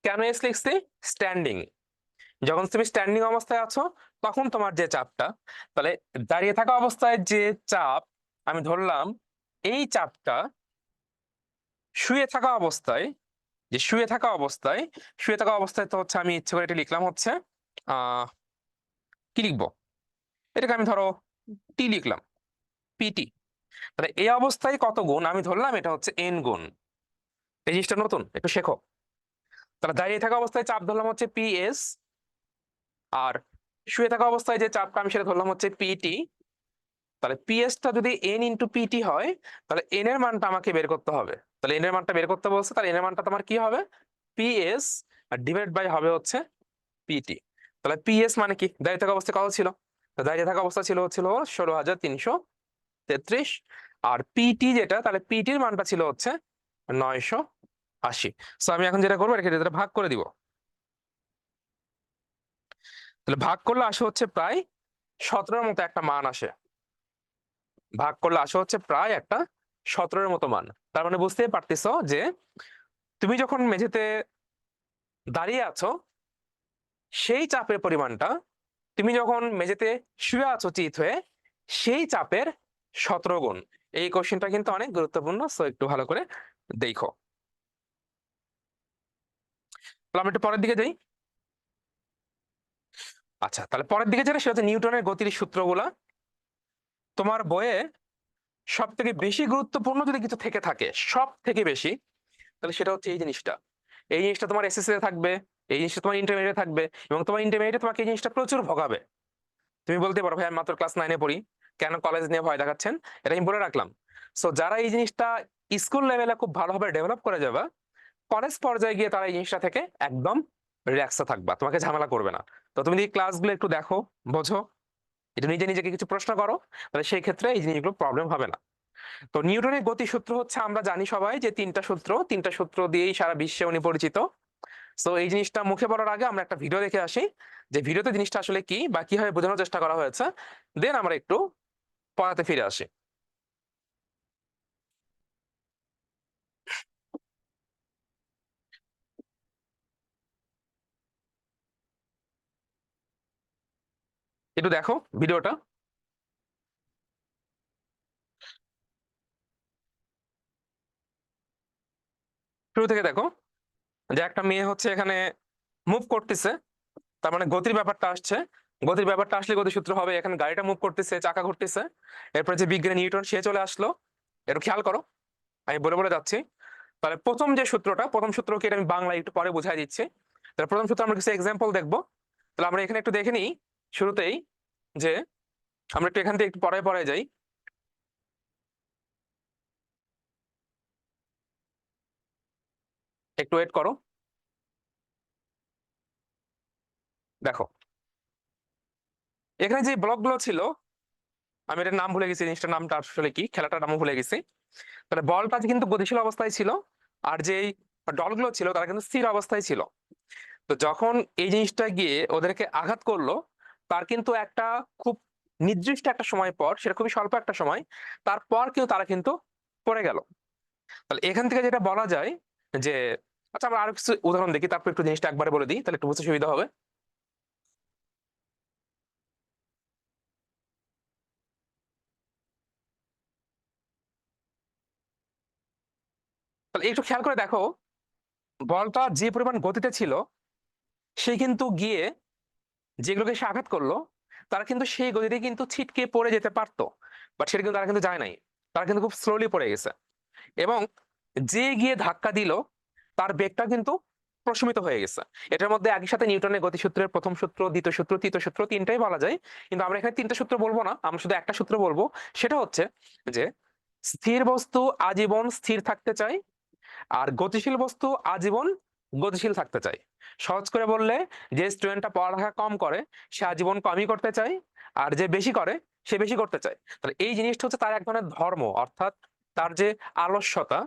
কেন এস লিখছি? স্ট্যান্ডিং। যখন তুমি স্ট্যান্ডিং অবস্থায় আছো তখন তোমার যে চাপটা, তাহলে দাঁড়িয়ে থাকা অবস্থায় যে চাপ আমি ধরলাম, এই চাপটা শুয়ে থাকা অবস্থায়, যে শুয়ে থাকা অবস্থায় তো হচ্ছে আমি ইচ্ছে করে এটা লিখলাম হচ্ছে কি লিখবো, এটাকে আমি ধরো টি লিখলাম, পিটি। তাহলে এই অবস্থায় কত গুণ আমি ধরলাম, এটা হচ্ছে এন গুণ। এই জিনিসটা নতুন, একটু শেখো। তাহলে দাঁড়িয়ে থাকা অবস্থায় চাপ ধরলাম হচ্ছে পিএস, আর শুয়ে থাকা অবস্থায় যে চাপটা আমি সেটা ধরলাম হচ্ছে পিটি। তাহলে পিএসটা যদি এন ইন্টু পিটি হয়, তাহলে এন এর মানটা আমাকে বের করতে হবে। তাহলে এন এর মানটা বের করতে বলছে, তাহলে এন এর মানটা তোমার কি হবে? পিএস আর ডিভাইড বাই হবে হচ্ছে পিটি। তাহলে পিএস মানে কি? দাঁড়িয়ে থাকা অবস্থায় কত ছিল? দাঁড়িয়ে থাকা অবস্থা ছিল 16,333, আর পিটি যেটা, তাহলে পিটির মানটা ছিল হচ্ছে 980। সো আমি এখন যেটা করবো, এটা ভাগ করে দিব। তাহলে ভাগ করলে আসে হচ্ছে প্রায় 17-এর মতো একটা মান আসে। ভাগ করলে আসে হচ্ছে প্রায় একটা 17-এর মতো মান। তার মানে বুঝতেই পারতেছো যে তুমি যখন মেঝেতে দাঁড়িয়ে আছো, সেই চাপের পরিমাণটা তুমি যখন মেঝেতে শুয়ে আছো চিত হয়ে, সেই চাপের 17 গুণ। এই কোশ্চেনটা কিন্তু অনেক গুরুত্বপূর্ণ, সো একটু ভালো করে দেখো। তাহলে আমরা একটু পরের দিকে যাই। আচ্ছা, তাহলে পরের দিকে যেটা, সেটা হচ্ছে নিউটনের গতির সূত্রগুলা। তোমার বইয়ে সব থেকে বেশি গুরুত্বপূর্ণ যদি কিছু থেকে থাকে, সব থেকে বেশি, তাহলে সেটা হচ্ছে এই জিনিসটা। এই জিনিসটা তোমার এসএসসি তে থাকবে, এই জিনিসটা তোমার ইন্টারমিডিয়েটে থাকবে, এবং তোমার ইন্টারমিডিয়েটে তোমাকে এই জিনিসটা প্রচুর ভোগাবে। তুমি বলতে পারো ভাই আমি মাত্র ক্লাস 9-এ পড়ি, কেন কলেজ নিয়ে ভয় দেখাচ্ছেন? এটা আমি বলে রাখলাম। সো যারা এই জিনিসটা স্কুল লেভেলে খুব ভালোভাবে ডেভেলপ করে যাবে, কলেজ পর্যায়ে গিয়ে তারা এই জিনিসটা থেকে একদম রিল্যাক্সে থাকবা, তোমাকে ঝামেলা করবে না। তো তুমি যদি ক্লাসগুলো একটু দেখো, বোঝো, এটা নিজে নিজেকে কিছু প্রশ্ন করো, তাহলে সেই ক্ষেত্রে এই জিনিসগুলো প্রবলেম হবে না। তো নিউটনের গতিসূত্র হচ্ছে, আমরা জানি সবাই যে তিনটা সূত্র দিয়েই সারা বিশ্বে উনি পরিচিত। সো এই জিনিসটা মুখে বলার আগে আমরা একটা ভিডিও দেখে আসি, যে ভিডিওতে জিনিসটা আসলে কি বা কিভাবে বোঝানোর চেষ্টা করা হয়েছে, দেন আমরা একটু পড়াতে ফিরে আসি। একটু দেখো ভিডিওটা, শুরু থেকে দেখো। যে একটা মেয়ে হচ্ছে এখানে মুভ করতেছে, তার মানে গতির ব্যাপারটা আসছে। গতির ব্যাপারটা আসলে গতিসূত্র হবে। এখানে গাড়িটা মুভ করতেছে, চাকা ঘুরতেছে, এরপরে যে বিজ্ঞানী নিউটন সে চলে আসলো। একটু খেয়াল করো, আমি বলে বলে যাচ্ছি। তাহলে প্রথম যে সূত্রটা, প্রথম সূত্রকে এটা আমি বাংলায় একটু পরে বুঝাই দিচ্ছি। তাহলে প্রথম সূত্র আমরা কিছু এক্সাম্পল দেখবো। তাহলে আমরা এখানে একটু দেখে নিই শুরুতেই, যে আমরা একটু এখান থেকে একটু পরে পরে যাই। একটু ওয়েট করো। দেখো এখানে যে ব্লকগুলো ছিল, আমি এটার নাম ভুলে গেছি, জিনিসটার নামটা আসলে কি, খেলাটার নামও ভুলে গেছি। তাহলে বলটা কিন্তু গতিশীল অবস্থায় ছিল, আর যেই ডলগুলো ছিল তারা কিন্তু স্থির অবস্থায় ছিল। তো যখন এই জিনিসটা গিয়ে ওদেরকে আঘাত করলো, তার কিন্তু একটা খুব নির্দিষ্ট একটা সময় পর, সেটা খুবই স্বল্প একটা সময়, তারপর কিন্তু তারা কিন্তু পড়ে গেল। তাহলে এখান থেকে যেটা বলা যায় যে, আচ্ছা আমরা আরো কিছু উদাহরণ দেখি, তারপর একটু জিনিসটা একবারে বলে দিই, তাহলে একটু বুঝতে সুবিধা হবে। তাহলে একটু খেয়াল করে দেখো, বলটা যে পরিমাণ গতিতে ছিল, সে কিন্তু গিয়ে যেগুলোকে সে আঘাত করলো, তারা কিন্তু সেই গতিতে কিন্তু ছিটকে পড়ে যেতে পারতো, বাট সেটা কিন্তু তারা কিন্তু যায় নাই। তারা কিন্তু খুব স্লোলি পড়ে গেছে। এবং যে গিয়ে ধাক্কা দিল, তার বেগটা কিন্তু প্রশমিত হয়ে গেছে। এটার মধ্যে একই সাথে নিউটনের গতিসূত্রের প্রথম সূত্র, দ্বিতীয় সূত্র, তৃতীয় সূত্র, তিনটাই বলা যায়। কিন্তু আমরা এখানে তিনটা সূত্র বলবো না, আমরা শুধু একটা সূত্র বলবো। সেটা হচ্ছে যে, স্থির বস্তু আজীবন স্থির থাকতে চায়, আর গতিশীল বস্তু আজীবন গতিশীল থাকতে চায়। সহজ করে বললে, যে স্টুডেন্টটা পড়ালেখা কম করে সে আজীবন কমই করতে চায়, আর যে বেশি করে সে বেশি করতে চায়। তাহলে এই জিনিসটা হচ্ছে তার এক ধরনের ধর্ম, অর্থাৎ তার যে আলস্যতা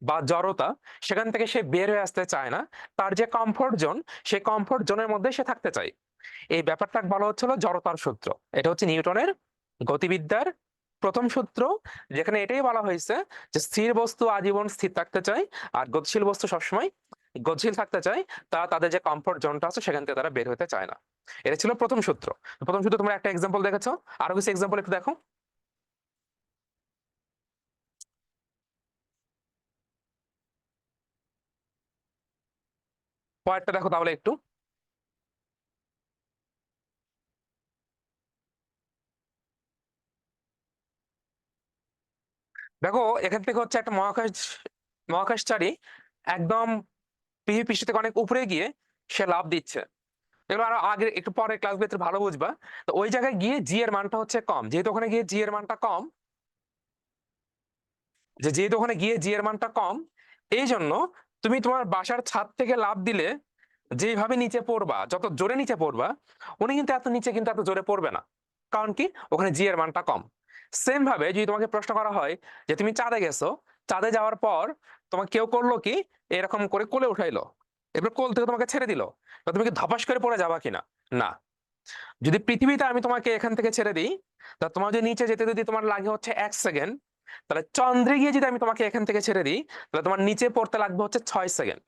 বা জড়তা, সেখান থেকে সে বের হয়ে আসতে চায় না। তার যে কমফোর্ট জোন, সেই কমফোর্ট জোনের মধ্যে সে থাকতে চায়। এই ব্যাপারটা বলা হচ্ছিল জড়তার সূত্র। এটা হচ্ছে নিউটনের গতিবিদ্যার প্রথম সূত্র, যেখানে এটাই বলা হয়েছে যে স্থির বস্তু আজীবন স্থির থাকতে চায়, আর গতিশীল বস্তু সবসময় গতিশীল থাকতে চায়। তারা তাদের যে কমফোর্ট জোনটা আছে সেখান থেকে তারা বের হতে চায় না। এটা ছিল প্রথম সূত্র। প্রথম সূত্র তোমরা একটা এক্সাম্পল দেখেছো, আরো কিছু এক্সাম্পল একটু দেখো। পরেরটা দেখো তাহলে একটু। দেখো এখান থেকে হচ্ছে একটা মহাকাশচারী একদম পৃথিবী পৃষ্ঠ থেকে অনেক উপরে গিয়ে সে লাফ দিচ্ছে। এগুলো আরো আগে একটু পরে ক্লাসগুলোতে ভালো বুঝবা। তো ওই জায়গায় গিয়ে জি এর মানটা হচ্ছে কম, যেহেতু ওখানে গিয়ে জি এর মানটা কম, যেহেতু ওখানে গিয়ে জি এর মানটা কম, এই জন্য তুমি তোমার বাসার ছাদ থেকে লাফ দিলে যেভাবে নিচে পড়বা, যত জোরে নিচে পড়বা, উনি কিন্তু এত নিচে কিন্তু এত জোরে পড়বে না। কারণ কি, ওখানে জি এর মানটা কম। সেম ভাবে যদি তোমাকে প্রশ্ন করা হয় যে তুমি চাঁদে গেছো, চাঁদে যাওয়ার পর তোমাকে কেউ করলো কি, এরকম করে কোলে উঠাইলো, এবার কোল থেকে তোমাকে ছেড়ে দিল, তো তুমি কি ধপাস করে পড়ে যাবা কিনা? না। যদি পৃথিবীতে আমি তোমাকে এখান থেকে ছেড়ে দিই, তা তোমার যদি নিচে যেতে যদি তোমার লাগে হচ্ছে 1 সেকেন্ড, তাহলে চন্দ্রে গিয়ে যদি আমি তোমাকে এখান থেকে ছেড়ে দিই, তাহলে তোমার নিচে পড়তে লাগবে হচ্ছে 6 সেকেন্ড।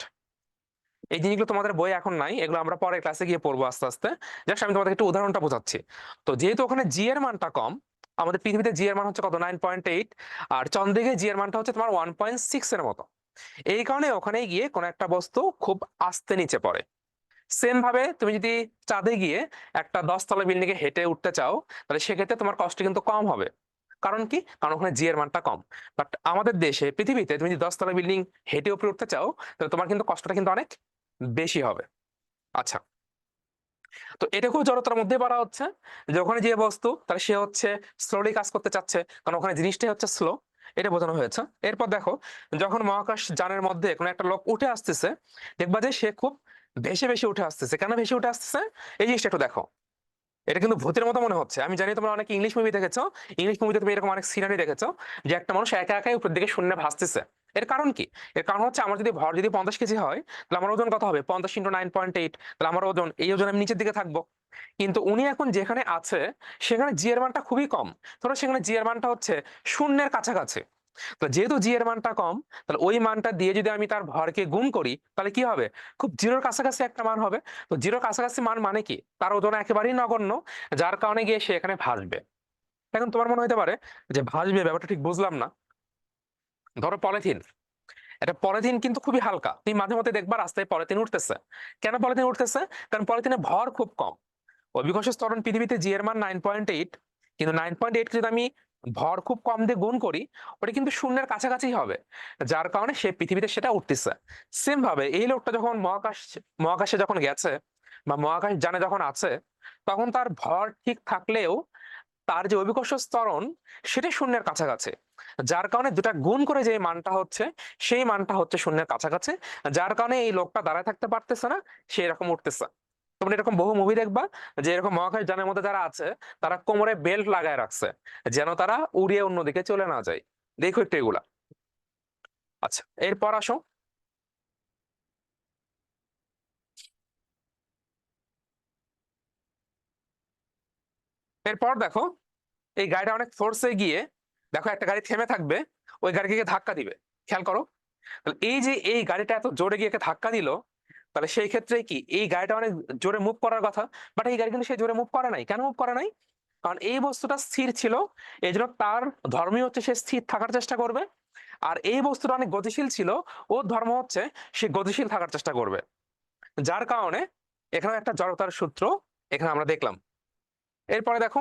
এই জিনিসগুলো তোমাদের বই এখন নাই, এগুলো আমরা পরে ক্লাসে গিয়ে পড়বো আস্তে আস্তে। জাস্ট আমি তোমাদের একটু উদাহরণটা বোঝাচ্ছি। তো যেহেতু ওখানে জি এর মানটা কম, আমাদের পৃথিবীতে জি এর মান হচ্ছে কত, 9.8, আর চন্দ্রে গিয়ে জি এর মানটা হচ্ছে তোমার 1.6 এর মতো। এই কারণে ওখানে গিয়ে কোনো একটা বস্তু খুব আস্তে নিচে পড়ে। সেম ভাবে তুমি যদি চাঁদে গিয়ে একটা 10 তলা বিল্ডিং এ হেঁটে উঠতে চাও, তাহলে সেক্ষেত্রে তোমার কষ্ট কিন্তু কম হবে। কারণ কি? কারণ ওখানে জি এর মানটা কম। বাট আমাদের দেশে, পৃথিবীতে তুমি যদি 10 তলা বিল্ডিং হেঁটে উপরে উঠতে চাও, তাহলে তোমার কিন্তু কষ্টটা কিন্তু অনেক বেশি হবে। আচ্ছা, তো এটা খুব জড়তার মধ্যেই পড়া হচ্ছে যে ওখানে যে বস্তু তাহলে সে হচ্ছে স্লোলি কাজ করতে চাচ্ছে, কারণ ওখানে জিনিসটাই হচ্ছে স্লো। এটা বোঝানো হয়েছে। এরপর দেখো, যখন মহাকাশ যানের মধ্যে কোনো একটা লোক উঠে আসতেছে, দেখবা যে সে খুব ভেসে ভেসে উঠে আসতেছে। কেন ভেসে উঠে আসতেছে? এই জিনিসটা একটু দেখো। এটা কিন্তু ভূতের মতো মনে হচ্ছে। আমি জানি তোমরা অনেক ইংলিশ মুভি দেখেছো। ইংলিশ মুভিতে তুমি এরকম অনেক সিনারি দেখেছো যে একটা মানুষ একা একাই উপর দিকে শূন্যে ভাসতেছে। এর কারণ কি? এর কারণ হচ্ছে আমার যদি ভর যদি 50 কেজি হয়, তাহলে আমার ওজন কত হবে? 50 × 9.8, তাহলে আমার ওজন, এই ওজন আমি নিচের দিকে থাকবো। কিন্তু উনি এখন যেখানে আছে সেখানে জি এর মানটা খুবই কম। ধরো সেখানে জি এর মানটা হচ্ছে শূন্যের কাছাকাছি। তো যেহেতু জি এর মানটা কম, তাহলে ওই মানটা দিয়ে যদি আমি তার ভরকে গুণ করি, তাহলে কি হবে? খুব জিরোর কাছাকাছি একটা মান হবে। তো জিরোর কাছাকাছি মান মানে কি? তার ওজন একেবারেই নগণ্য, যার কারণে গিয়ে সে এখানে ভাসবে। এখন তোমার মনে হতে পারে যে ভাসবে, ব্যাপারটা ঠিক বুঝলাম না। ধরো পলিথিন, এটা পলিথিন কিন্তু খুবই হালকা। তুমি মাঝে মধ্যে দেখবা রাস্তায় পলিথিন উঠতেছে। কেন পলিথিন উঠতেছে? কারণ পলিথিনের ভর খুব কম। অভিকর্ষ ত্বরণ পৃথিবীতে জি এর মান 9.8, কিন্তু 9.8 যদি আমি ভর খুব কম দিয়ে গুণ করি, ওটা কিন্তু শূন্যের কাছাকাছি হবে, যার কারণে সে পৃথিবীতে সেটা উঠতেছে। সেম ভাবে এই লোকটা যখন মহাকাশে যখন গেছে বা মহাকাশ যানে যখন আছে, তখন তার ভর ঠিক থাকলেও তার যে অভিকর্ষ ত্বরণ সেটা শূন্যের কাছাকাছি, যার কারণে দুটা গুণ করে যে মানটা হচ্ছে, সেই মানটা হচ্ছে শূন্যের কাছাকাছি, যার কারণে এই লোকটা দাঁড়ায় থাকতে পারতেছে না, সে এরকম উঠতেছে। তোমরা এরকম বহু মুভি দেখবা যে এরকম মহাকাশ যানের মধ্যে যারা আছে তারা কোমরে বেল্ট লাগায় রাখছে, যেন তারা উড়িয়ে অন্যদিকে চলে না যায়। দেখো একটু এগুলা। আচ্ছা, এরপর আসো। এরপর দেখো, এই গাড়িটা অনেক ফোর্সে গিয়ে, দেখো একটা গাড়ি থেমে থাকবে, ওই গাড়িকে গিয়ে ধাক্কা দিবে। খেয়াল করো। তাহলে এই যে এই গাড়িটা এত জোরে গিয়ে একে ধাক্কা দিল, তাহলে সেই ক্ষেত্রে কি এই গাড়িটা অনেক জোরে মুভ করার কথা, বাট এই গাড়ি কিন্তু সে জোরে মুভ করে নাই। কেন মুভ করে নাই? কারণ এই বস্তুটা স্থির ছিল। এই জন্য তার ধর্মই হচ্ছে সে স্থির থাকার চেষ্টা করবে। আর এই বস্তুটা অনেক গতিশীল ছিল, ওর ধর্ম হচ্ছে সে গতিশীল থাকার চেষ্টা করবে। যার কারণে এখানে একটা জড়তার সূত্র এখানে আমরা দেখলাম। এরপরে দেখো,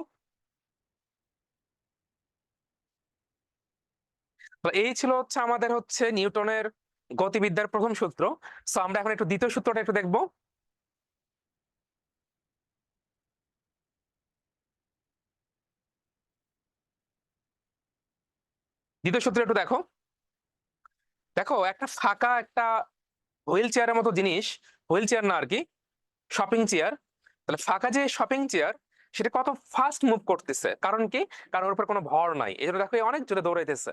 তো এই ছিল হচ্ছে আমাদের হচ্ছে নিউটনের গতিবিদ্যার প্রথম সূত্র। সো আমরা এখন একটু দ্বিতীয় সূত্রটা একটু দেখবো। দ্বিতীয় সূত্র একটু দেখো। দেখো একটা ফাঁকা একটা হুইল চেয়ারের মতো জিনিস, হুইল চেয়ার না আর কি, শপিং চেয়ার। তাহলে ফাঁকা যে শপিং চেয়ার, সেটা কত ফাস্ট মুভ করতেছে। কারণ কি? কারণ ওর উপর কোনো ভর নাই, এই জন্য দেখো এ অনেক জোরে দৌড়াইতেছে।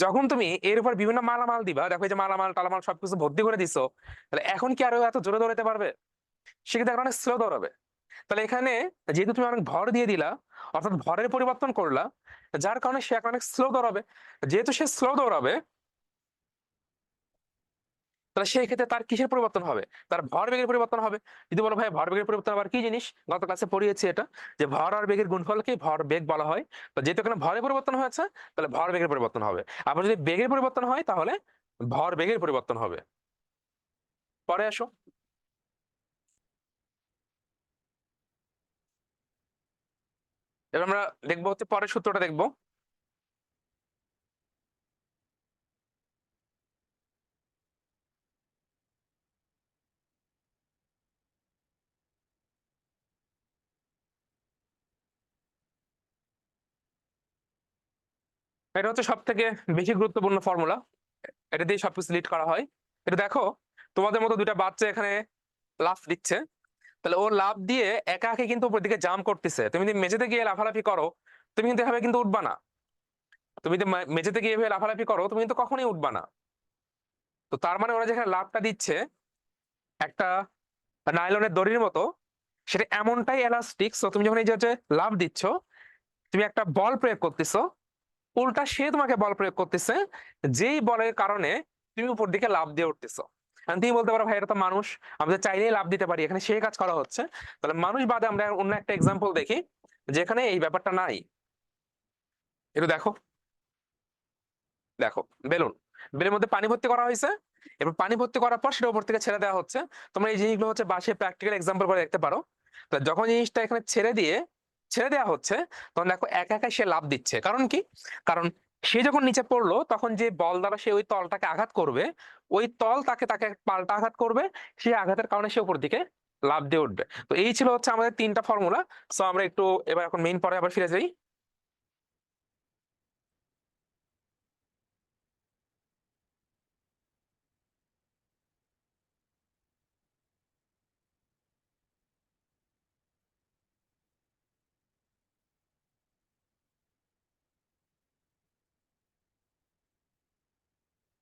যখন তুমি এর উপর বিভিন্ন মালামাল দিবা, দেখো এই যে মালামাল টালামাল সবকিছু ভর্তি করে দিছো, তাহলে এখন কি আরো এত জোরে দৌড়াতে পারবে? সে কিন্তু এখন অনেক স্লো দৌড়াবে। তাহলে এখানে যেহেতু তুমি অনেক ভর দিয়ে দিলা, অর্থাৎ ভরের পরিবর্তন করলা, যার কারণে সে এখন অনেক স্লো দৌড়াবে। যেহেতু সে স্লো দৌড়াবে, তাহলে সেই ক্ষেত্রে তার কিসের পরিবর্তন হবে? তার ভরবেগের পরিবর্তন হবে। যদি বলো ভাই ভরবেগের পরিবর্তন আবার কি জিনিস, গত ক্লাসে পড়িয়েছি এটা, যে ভর আর বেগের গুণফলকে ভরবেগ বলা হয়। তো যেহেতু এখানে ভরের পরিবর্তন হয়েছে, তাহলে ভরবেগের পরিবর্তন হবে। আবার যদি বেগের পরিবর্তন হয়, তাহলে ভরবেগের পরিবর্তন হবে। পরে আসো। এবার আমরা দেখবো হচ্ছে পরের সূত্রটা দেখবো। এটা হচ্ছে সব থেকে বেশি গুরুত্বপূর্ণ ফর্মুলা। এটা দিয়ে সবকিছু লিড করা হয়। এটা দেখো, তোমাদের মতো দুইটা বাচ্চা এখানে লাফ দিচ্ছে। তাহলে ও লাফ দিয়ে একা একা কিন্তু উপর দিকে জাম্প করতেছে। তুমি যদি মেঝেতে গিয়ে লাফালাফি করো, তুমি কিন্তু এভাবে কিন্তু উঠবা না। তুমি যদি মেঝেতে গিয়ে এভাবে লাফালাফি করো, তুমি কিন্তু কখনোই উঠবা না। তো তার মানে ওরা যেখানে লাফটা দিচ্ছে একটা নাইলনের দড়ির মতো, সেটা এমনটাই এলাস্টিক। সো তুমি যখন এই যে লাফ দিচ্ছ, তুমি একটা বল প্রয়োগ করতেছো, উল্টা সে তোমাকে বল প্রয়োগ করতেছে, যেই বলের কারণে তুমি উপর দিকে লাফ দিয়ে উঠতেছো। আর তুমি বলতে পারো ভাই এটা তো মানুষ, আমরা চাইলেই লাফ দিতে পারি, এখানে সেই কাজ করা হচ্ছে। তাহলে মানুষ বাদে আমরা অন্য একটা এক্সাম্পল দেখি যেখানে এই ব্যাপারটা নাই। একটু দেখো। দেখো, বেলুন, বেলুনের মধ্যে পানি ভর্তি করা হয়েছে। এবার পানি ভর্তি করার পর সেটা উপর থেকে ছেড়ে দেওয়া হচ্ছে। তোমরা এই জিনিসগুলো হচ্ছে বাসে প্র্যাকটিক্যাল এক্সাম্পল করে দেখতে পারো। তো যখন জিনিসটা এখানে ছেড়ে দিয়ে ছেড়ে দেওয়া হচ্ছে, তখন দেখো একা একা সে লাফ দিচ্ছে। কারণ কি? কারণ সে যখন নিচে পড়লো তখন যে বল দ্বারা সে ওই তলটাকে আঘাত করবে, ওই তল তাকে তাকে পাল্টা আঘাত করবে, সেই আঘাতের কারণে সে উপর দিকে লাফ দিয়ে উঠবে। তো এই ছিল হচ্ছে আমাদের 3টা ফর্মুলা। সো আমরা একটু এবার এখন মেইন পরে আবার ফিরে যাই।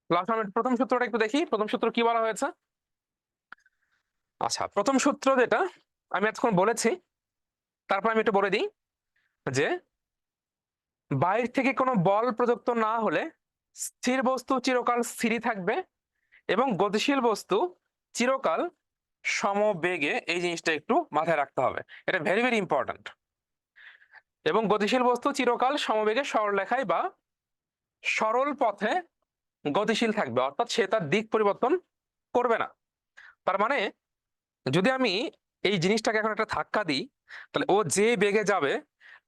লাস্ট আমরা প্রথম সূত্রটা একটু দেখি, প্রথম সূত্র কি বলা হয়েছে। আচ্ছা, প্রথম সূত্র যেটা আমি এতক্ষণ বলেছি, তারপর আমি একটু বলে দিই যে বাইরে থেকে কোনো বল প্রযুক্ত না হলে স্থির বস্তু চিরকাল স্থিরই থাকবে এবং গতিশীল বস্তু চিরকাল সমবেগে, এই জিনিসটা একটু মাথায় রাখতে হবে, এটা ভেরি ভেরি ইম্পর্ট্যান্ট। এবং গতিশীল বস্তু চিরকাল সমবেগে সরলরেখায় বা সরল পথে গতিশীল থাকবে, অর্থাৎ সে তার দিক পরিবর্তন করবে না। তার মানে যদি আমি এই জিনিসটাকে এখন একটা ধাক্কা দিই, তাহলে ও যে বেগে যাবে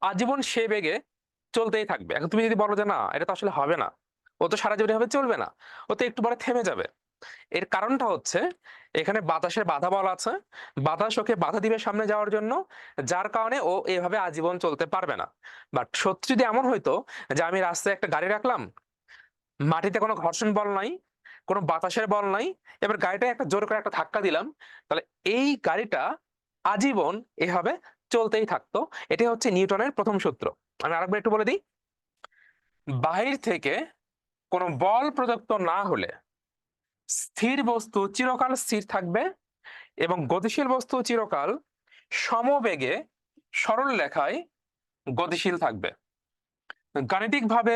আজীবন সে বেগে চলতেই থাকবে। এখন তুমি যদি বলো যে না এটা তো আসলে হবে না, ও তো সারা জীবন এভাবে চলবে না, ও তো একটু পরে থেমে যাবে। এর কারণটা হচ্ছে এখানে বাতাসের বাধা বল আছে, বাতাস ওকে বাধা দিবে সামনে যাওয়ার জন্য, যার কারণে ও এভাবে আজীবন চলতে পারবে না। বাট সত্যি যদি এমন হইতো যে আমি রাস্তায় একটা গাড়ি রাখলাম, মাটিতে কোনো ঘর্ষণ বল নাই, কোনো বাতাসের বল নাই, এবার গাড়িটা একটা জোর করে একটা ধাক্কা দিলাম, তাহলে এই গাড়িটা আজীবন এভাবে চলতেই থাকতো। এটি হচ্ছে নিউটনের প্রথম সূত্র। আমি আরেকবার একটু বলে দিই। বাহির থেকে কোনো বল প্রযুক্ত না হলে স্থির বস্তু চিরকাল স্থির থাকবে এবং গতিশীল বস্তু চিরকাল সমবেগে সরল রেখায় গতিশীল থাকবে। গাণিতিকভাবে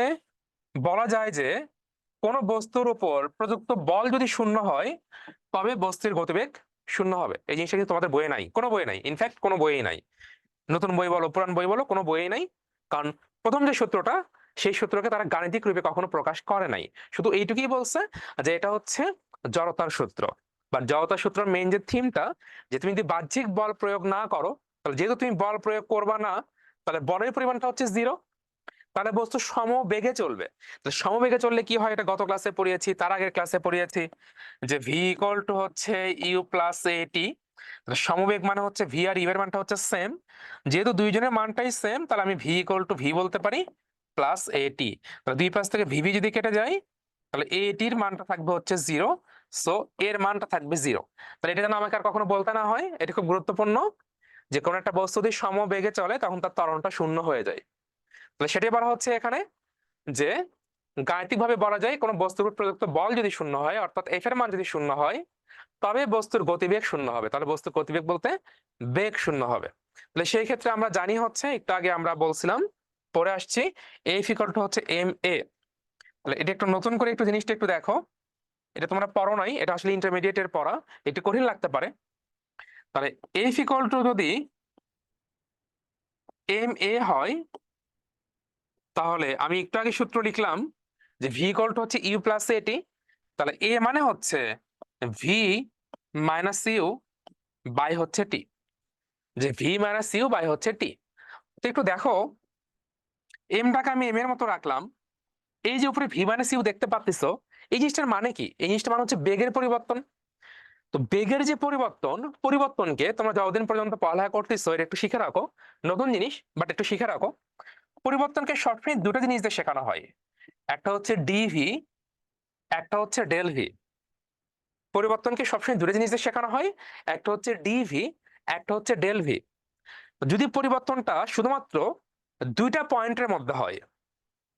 বলা যায় যে কোনো বস্তুর উপর প্রযুক্ত বল যদি শূন্য হয় তবে বস্তুর গতিবেগ শূন্য হবে। এই জিনিসটা কিন্তু তোমাদের বইয়ে নাই, কোনো বইয়ে নাই, ইনফ্যাক্ট কোনো বইয়ে নাই, নতুন বই বলো পুরান বই বলো, কোনো বইয়ে নাই। কারণ প্রথম যে সূত্রটা, সেই সূত্রকে তারা গাণিতিক রূপে কখনো প্রকাশ করে নাই, শুধু এইটুকুই বলছে যে এটা হচ্ছে জড়তার সূত্র। বা জড়তার সূত্রের মেইন যে থিমটা, যে তুমি যদি বাহ্যিক বল প্রয়োগ না করো, তাহলে যেহেতু তুমি বল প্রয়োগ করবা না, তাহলে বলের পরিমাণটা হচ্ছে জিরো, তাহলে বস্তু সমবেগে চলবে। তো সমবেগে চললে কি হয়, এটা গত ক্লাসে পড়িয়েছি, তার আগের ক্লাসে পড়িয়েছি, যে ভি ইকুয়াল টু হচ্ছে ইউ প্লাস এটি। সমবেগ মানে হচ্ছে ভি আর ইউ এর মানটা হচ্ছে সেম, যেহেতু দুইজনের মানটাই সেম, তাহলে আমি ভি ইকুয়াল টু ভি বলতে পারি প্লাস এটি। তাহলে দুই পাশ থেকে ভিভি যদি কেটে যায়, তাহলে এটির মানটা থাকবে হচ্ছে জিরো, সো এর মানটা থাকবে জিরো। তাহলে এটা যেন আমাকে আর কখনো বলতে না হয়, এটা খুব গুরুত্বপূর্ণ, যে কোনো একটা বস্তু যদি সমবেগে চলে তখন তার ত্বরণটা শূন্য হয়ে যায়। তাহলে সেটাই বলা হচ্ছে এখানে, যে গাণিতিক ভাবে বলা যায় কোন বস্তুর উপর প্রযুক্ত বল যদি শূন্য হয়, অর্থাৎ এফ এর মান যদি শূন্য হয়, তবে বস্তুর গতিবেগ শূন্য হবে। তাহলে বস্তুর গতিবেগ বলতে বেগ শূন্য হবে। তাহলে সেই ক্ষেত্রে আমরা জানি হচ্ছে, একটু আগে আমরা বলছিলাম, পরে আসছি, এফ ইকুয়াল টু হচ্ছে এম এ। তাহলে এটা একটু নতুন করে একটু জিনিসটা একটু দেখো, এটা তোমরা পড়ো নাই, এটা আসলে ইন্টারমিডিয়েটের পড়া, একটু কঠিন লাগতে পারে। তাহলে এফ ইকুয়াল টু যদি এম এ হয়, তাহলে আমি একটু আগে সূত্র লিখলাম যে ভি ইকুয়াল টু হচ্ছে ইউ প্লাস এটি। তাহলে এ মানে হচ্ছে ভি মাইনাস ইউ বাই হচ্ছে টি, যে ভি মাইনাস ইউ বাই হচ্ছে টি। তো একটু দেখো, এমটাকে আমি এম এর মতো রাখলাম, এই যে উপরে ভি মাইনাস ইউ দেখতে পাচ্ছ, এই জিনিসটার মানে কি? এই জিনিসটার মানে হচ্ছে বেগের পরিবর্তন। তো বেগের যে পরিবর্তন, পরিবর্তনকে তোমরা যতদিন পর্যন্ত পড়ালেখা করতেছো এটা একটু শিখে রাখো, নতুন জিনিস বাট একটু শিখে রাখো। পরিবর্তনকে শর্টকাটে দুটো জিনিস দিয়ে শেখানো হয়, একটা হচ্ছে ডিভি, একটা হচ্ছে ডেল ভি। পরিবর্তনকে সবসময় দুটো জিনিস দিয়ে শেখানো হয়, একটা হচ্ছে ডিভি, একটা হচ্ছে ডেল ভি। যদি পরিবর্তনটা শুধুমাত্র দুইটা পয়েন্টের মধ্যে হয়,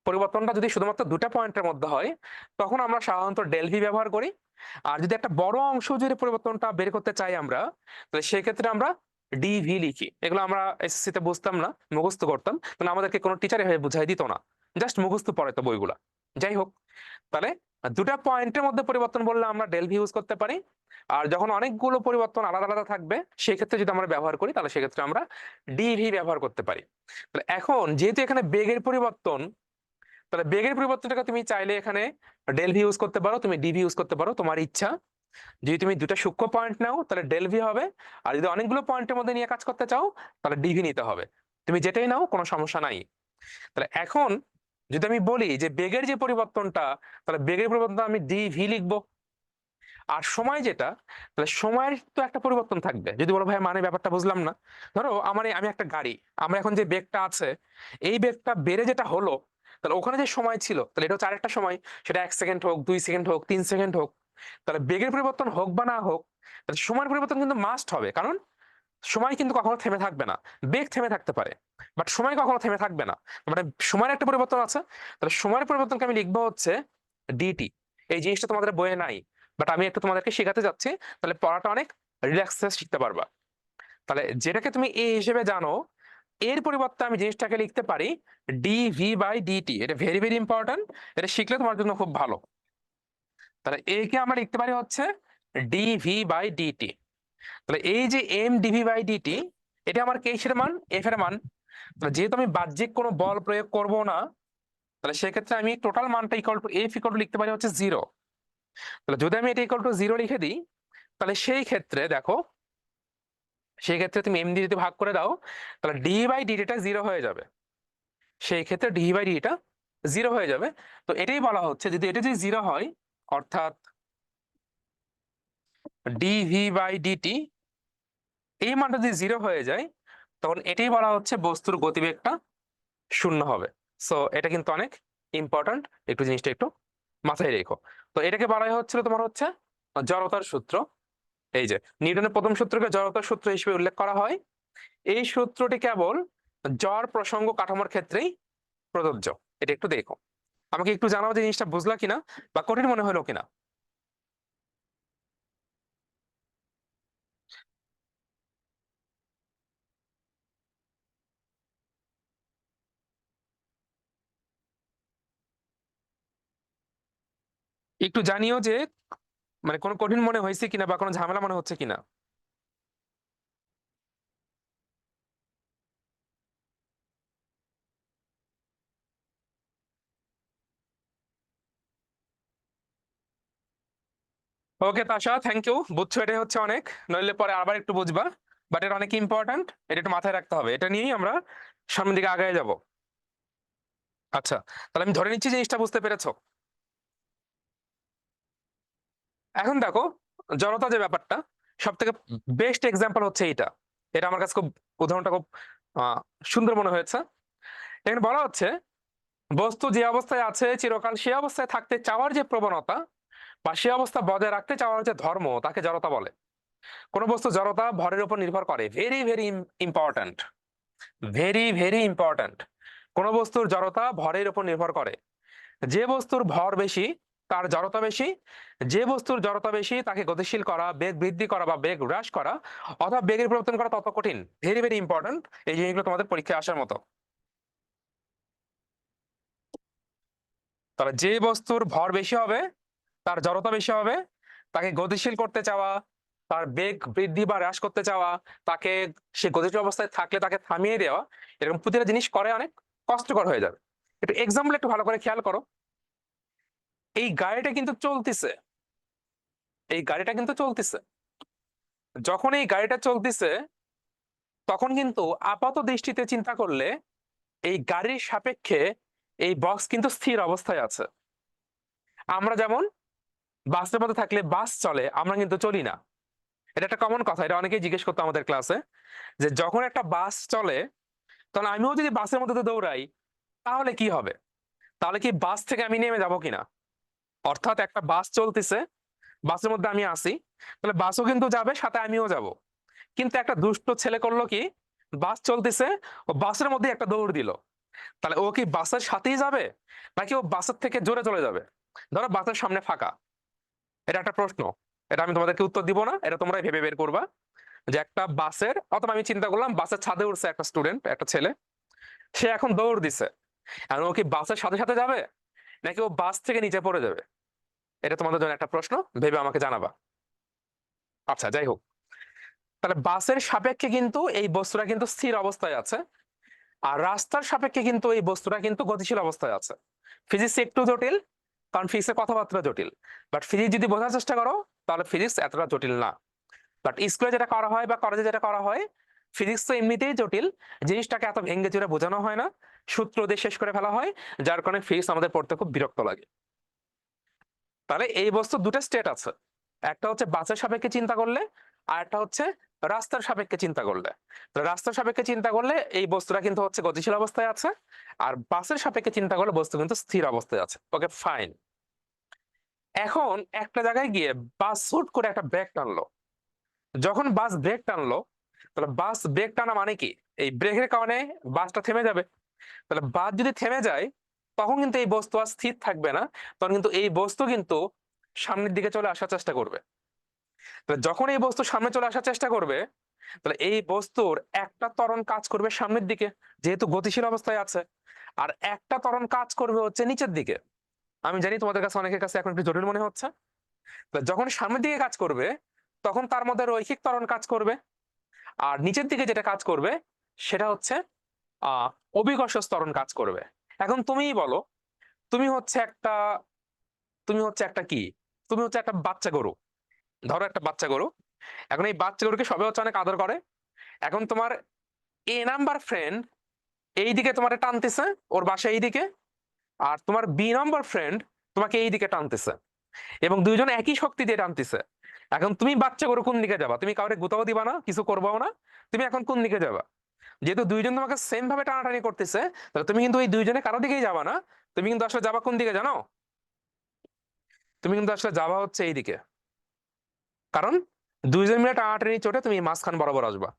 পরিবর্তনটা যদি শুধুমাত্র দুটা পয়েন্টের মধ্যে হয়, তখন আমরা সাধারণত ডেল ভি ব্যবহার করি। আর যদি একটা বড় অংশ জুড়ে পরিবর্তনটা বের করতে চাই আমরা, তাহলে সেক্ষেত্রে আমরা ডিভি লিখি। এগুলো আমরা এসএসসি তে বুঝতাম না, মুখস্থ করতাম, তাহলে আমাদেরকে কোনো টিচার এভাবে বুঝাই দিত না, জাস্ট মুখস্থ পড়ে তো বইগুলা। যাই হোক, তাহলে দুটা পয়েন্টের মধ্যে পরিবর্তন বললে আমরা ডেল ভি ইউজ করতে পারি। আর যখন অনেকগুলো পরিবর্তন আলাদা আলাদা থাকবে, সেক্ষেত্রে যদি আমরা ব্যবহার করি, তাহলে সেক্ষেত্রে আমরা ডিভি ব্যবহার করতে পারি। তাহলে এখন যেহেতু এখানে বেগের পরিবর্তন, তাহলে বেগের পরিবর্তনটাকে তুমি চাইলে এখানে ডেল ভি ইউজ করতে পারো, তুমি ডিভি ইউজ করতে পারো, তোমার ইচ্ছা। যদি তুমি দুটা সূক্ষ্ম পয়েন্ট নাও তাহলে ডেল ভি হবে, আর যদি অনেকগুলো পয়েন্টের মধ্যে নিয়ে কাজ করতে চাও তাহলে ডিভি নিতে হবে। তুমি যেটাই নাও কোনো সমস্যা নাই। তাহলে এখন যদি আমি বলি যে বেগের যে পরিবর্তনটা, তাহলে বেগের পরিবর্তন আমি ডিভি লিখবো। আর সময় যেটা, তাহলে সময়ের তো একটা পরিবর্তন থাকবে। যদি বলো ভাই মানে ব্যাপারটা বুঝলাম না, ধরো আমি একটা গাড়ি, আমার এখন যে বেগটা আছে, এই বেগটা বেড়ে যেটা হলো, তাহলে ওখানে যে সময় ছিল, তাহলে এটা হচ্ছে আরেকটা সময়। সেটা 1 সেকেন্ড হোক, 2 সেকেন্ড হোক, 3 সেকেন্ড হোক। তাহলে বেগের পরিবর্তন হোক বা না হোক, তাহলে সময়ের পরিবর্তন কিন্তু মাস্ট হবে, কারণ সময় কিন্তু কখনো থেমে থাকবে না। বেগ থেমে থাকতে পারে, বাট সময় কখনো থেমে থাকবে না। মানে সময়ের একটা পরিবর্তন আছে। তাহলে সময়ের পরিবর্তনকে আমি লিখবো হচ্ছে ডিটি। এই জিনিসটা তোমাদের বইয়ে নাই, বাট আমি একটু তোমাদেরকে শেখাতে যাচ্ছি, তাহলে পড়াটা অনেক রিল্যাক্সে শিখতে পারবা। তাহলে যেটাকে তুমি এ হিসেবে জানো, এর পরিবর্তে আমি জিনিসটাকে লিখতে পারি ডিভি বাই ডিটি। এটা ভেরি ভেরি ইম্পর্টেন্ট, এটা শিখলে তোমার জন্য খুব ভালো। তাহলে এ কে আমরা লিখতে পারি হচ্ছে ডিভি বাই ডিটি। তাহলে এই যে এম ডিভি বাই ডিটি, এটা আমার কিসের মান? এফ এর মান। তাহলে যেহেতু আমি বাহ্যিক কোনো বল প্রয়োগ করব না, তাহলে সেক্ষেত্রে আমি টোটাল মানটা equal to F equal two লিখতে পারি হচ্ছে 0। তাহলে যদি আমি এটা ইকুয়াল টু 0 লিখে দিই, তাহলে সেই ক্ষেত্রে দেখো, সেই ক্ষেত্রে তুমি এম দিয়ে যদি ভাগ করে দাও, তাহলে ডি বাই ডিটা 0 হয়ে যাবে। সেই ক্ষেত্রে ডি বাই ডিটা 0 হয়ে যাবে। তো এটাই বলা হচ্ছে, যদি এটা যদি 0 হয়, অর্থাৎ ডিভি বাই ডিটি এই মানটা যদি 0 হয়ে যায়, তখন এটাই বলা হচ্ছে বস্তুর গতিবেগটা 0 হবে। সো এটা কিন্তু অনেক ইম্পর্ট্যান্ট, একটু জিনিসটা একটু মাথায় রেখো। তো এটাকে বলা হচ্ছিল তোমার হচ্ছে জড়তার সূত্র। এই যে নিউটনের প্রথম সূত্রকে জড়তার সূত্র হিসেবে উল্লেখ করা হয়। এই সূত্রটি কেবল জ্বর প্রসঙ্গ কাঠামোর ক্ষেত্রেই প্রযোজ্য। এটা একটু দেখো, আমাকে একটু জানাও যে জিনিসটা বুঝলা কিনা বা কঠিন মনে হলো কিনা। একটু জানিও যে মানে কোনো কঠিন মনে হয়েছে কিনা বা কোনো ঝামেলা মনে হচ্ছে কিনা। ওকে তাশা, থ্যাংক ইউ, বুঝছো এটাই হচ্ছে অনেক। নইলে পরে আবার একটু বুঝবা, বাট এটা অনেক ইম্পর্ট্যান্ট, এটা একটু মাথায় রাখতে হবে। এটা নিয়েই আমরা সামনের দিকে আগায় যাব। আচ্ছা, তাহলে আমি ধরে নিচ্ছি জিনিসটা বুঝতে পেরেছো। এখন দেখো, জড়তা যে ব্যাপারটা, সব থেকে বেস্ট এক্সাম্পল হচ্ছে এইটা। এটা আমার কাছে খুব, উদাহরণটা খুব আহ, সুন্দর মনে হয়েছে। এখানে বলা হচ্ছে বস্তু যে অবস্থায় আছে চিরকাল সে অবস্থায় থাকতে চাওয়ার যে প্রবণতা বা সে অবস্থা বজায় রাখতে চাওয়ার যে ধর্ম, তাকে জড়তা বলে। কোন বস্তু জড়তা ভরের উপর নির্ভর করে, very very important, very very important. কোন বস্তুর জড়তা ভরের উপর নির্ভর করে। যে বস্তুর ভর বেশি তার জড়তা বেশি। যে বস্তুর জড়তা বেশি তাকে গতিশীল করা, বেগ বৃদ্ধি করা বা বেগ হ্রাস করা অথবা বেগের পরিবর্তন করা তত কঠিন। ভেরি ভেরি ইম্পর্ট্যান্ট, এই জিনিসগুলো তোমাদের পরীক্ষায় আসার মতো। তাহলে যে বস্তুর ভর বেশি হবে, তার জড়তা বেশি হবে, তাকে গতিশীল করতে চাওয়া, তার বেগ বৃদ্ধি বা হ্রাস করতে চাওয়া, তাকে সে গতিশীল অবস্থায় থাকলে তাকে থামিয়ে দেওয়া, এরকম প্রতিটা জিনিস করে অনেক কষ্টকর হয়ে যাবে। একটু এক্সাম্পল একটু ভালো করে খেয়াল করো। এই গাড়িটা কিন্তু চলতেছে, এই গাড়িটা কিন্তু চলতেছে। যখন এই গাড়িটা চলতেছে, তখন কিন্তু আপাত দৃষ্টিতে চিন্তা করলে এই গাড়ির সাপেক্ষে এই বক্স কিন্তু স্থির অবস্থায় আছে। আমরা যেমন বাসের মধ্যে থাকলে বাস চলে, আমরা কিন্তু চলি না। এটা একটা কমন কথা, এটা অনেকেই জিজ্ঞেস করতো আমাদের ক্লাসে, যে যখন একটা বাস চলে, তখন আমিও যদি বাসের মধ্যে দৌড়াই, তাহলে কি হবে? তাহলে কি বাস থেকে আমি নেমে যাব কিনা? অর্থাৎ একটা বাস চলতেছে, বাসের মধ্যে আমি আসি, তাহলে বাসও কিন্তু যাবে, সাথে আমিও যাব। কিন্তু একটা দুষ্ট ছেলে করলো কি, বাস চলতেছে, ও বাসের মধ্যে একটা দৌড় দিল। তাহলে ও কি বাসের সাথেই যাবে, নাকি ও বাসের থেকে জোরে চলে যাবে? ধরো বাসের সামনে ফাঁকা, এটা একটা প্রশ্ন, এটা আমি তোমাদেরকে উত্তর দিব না, এটা তোমরাই ভেবে বের করবা। যে একটা বাসের, অথবা আমি চিন্তা করলাম বাসের ছাদে উঠছে একটা স্টুডেন্ট, একটা ছেলে, সে এখন দৌড় দিছে। এখন ও কি বাসের সাথে সাথে যাবে, নাকি ও বাস থেকে নিচে পড়ে যাবে? এটা তোমাদের জন্য একটা প্রশ্ন, ভেবে আমাকে জানাবা। আচ্ছা, যাই হোক, তাহলে বাসের সাপেক্ষে কিন্তু এই বস্তুটা কিন্তু স্থির অবস্থায় আছে, আর রাস্তার সাপেক্ষে কিন্তু এই বস্তুটা কিন্তু গতিশীল অবস্থায় আছে। ফিজিক্স একটু জটিল, কারণ ফিজিক্সের কথাবার্তা জটিল, বাট ফিজিক্স যদি বোঝার চেষ্টা করো, তাহলে ফিজিক্স এতটা জটিল না। বাট স্কুলে যেটা করা হয় বা কলেজে যেটা করা হয়, ফিজিক্স তো এমনিতেই জটিল, জিনিসটাকে এত ভেঙে চুরে বোঝানো হয় না, সূত্র দিয়ে শেষ করে ফেলা হয়, যার কারণে ফিজিক্স আমাদের পড়তে খুব বিরক্ত লাগে। তাহলে এই বস্তুর দুটো স্টেট আছে, একটা হচ্ছে বাসের সাপেক্ষে চিন্তা করলে, আর একটা হচ্ছে রাস্তার সাপেক্ষে চিন্তা করলে। তো রাস্তার সাপেক্ষে চিন্তা করলে এই বস্তুটা কিন্তু হচ্ছে গতিশীল অবস্থায় আছে, আর বাসের সাপেক্ষে চিন্তা করলে বস্তু কিন্তু স্থির অবস্থায় আছে। Okay fine. এখন একটা জায়গায় গিয়ে বাস হুট করে একটা ব্রেক টানলো। যখন বাস ব্রেক টানলো, তাহলে বাস ব্রেক টানা মানে কি, এই ব্রেকের কারণে বাসটা থেমে যাবে। তাহলে বাস যদি থেমে যায়, তখন কিন্তু এই বস্তু আর স্থির থাকবে না, তখন কিন্তু এই বস্তু কিন্তু সামনের দিকে চলে আসার চেষ্টা করবে। তাহলে যখন এই বস্তু সামনে চলে আসার চেষ্টা করবে, তাহলে এই বস্তুর একটা ত্বরণ কাজ করবে সামনের দিকে, যেহেতু গতিশীল অবস্থায় আছে, আর একটা ত্বরণ কাজ করবে হচ্ছে নিচের দিকে। আমি জানি তোমাদের কাছে অনেকের কাছে এখন একটু জটিল মনে হচ্ছে। যখন সামনের দিকে কাজ করবে, তখন তার মধ্যে রৈখিক ত্বরণ কাজ করবে, আর নিচের দিকে যেটা কাজ করবে সেটা হচ্ছে আহ অভিকর্ষ ত্বরণ কাজ করবে। এখন তুমিই বলো, তুমি হচ্ছে একটা তুমি হচ্ছে একটা কি, তুমি হচ্ছে একটা বাচ্চা গরু। ধরো একটা বাচ্চা গরু, এখন এই বাচ্চা গরুকে সবাই হচ্ছে অনেক আদর করে। এখন তোমার এ নাম্বার ফ্রেন্ড এই দিকে তোমার টানতেছে, ওর বাসা এই দিকে, আর তোমার বি নাম্বার ফ্রেন্ড তোমাকে এই দিকে টানতেছে, এবং দুইজন একই শক্তি দিয়ে টানতেছে। এখন তুমি বাচ্চা গরু কোন দিকে যাবা? তুমি কাউরে গুতাও দিবা না, কিছু করবাও না, তুমি এখন কোন দিকে যাবা? যেহেতু দুইজন তোমাকে সেম ভাবে টানাটানি করতেছে, তাহলে তুমি কিন্তু এই দুইজনে কারো দিকেই যাবা না, তুমি কিন্তু আসলে যাবা কোন দিকে জানো? তুমি কিন্তু আসলে যাবা হচ্ছে এই দিকে। কারণ দুইজন মিলে টানাটানি চোটে তুমি মাঝখান বরাবর আসবা।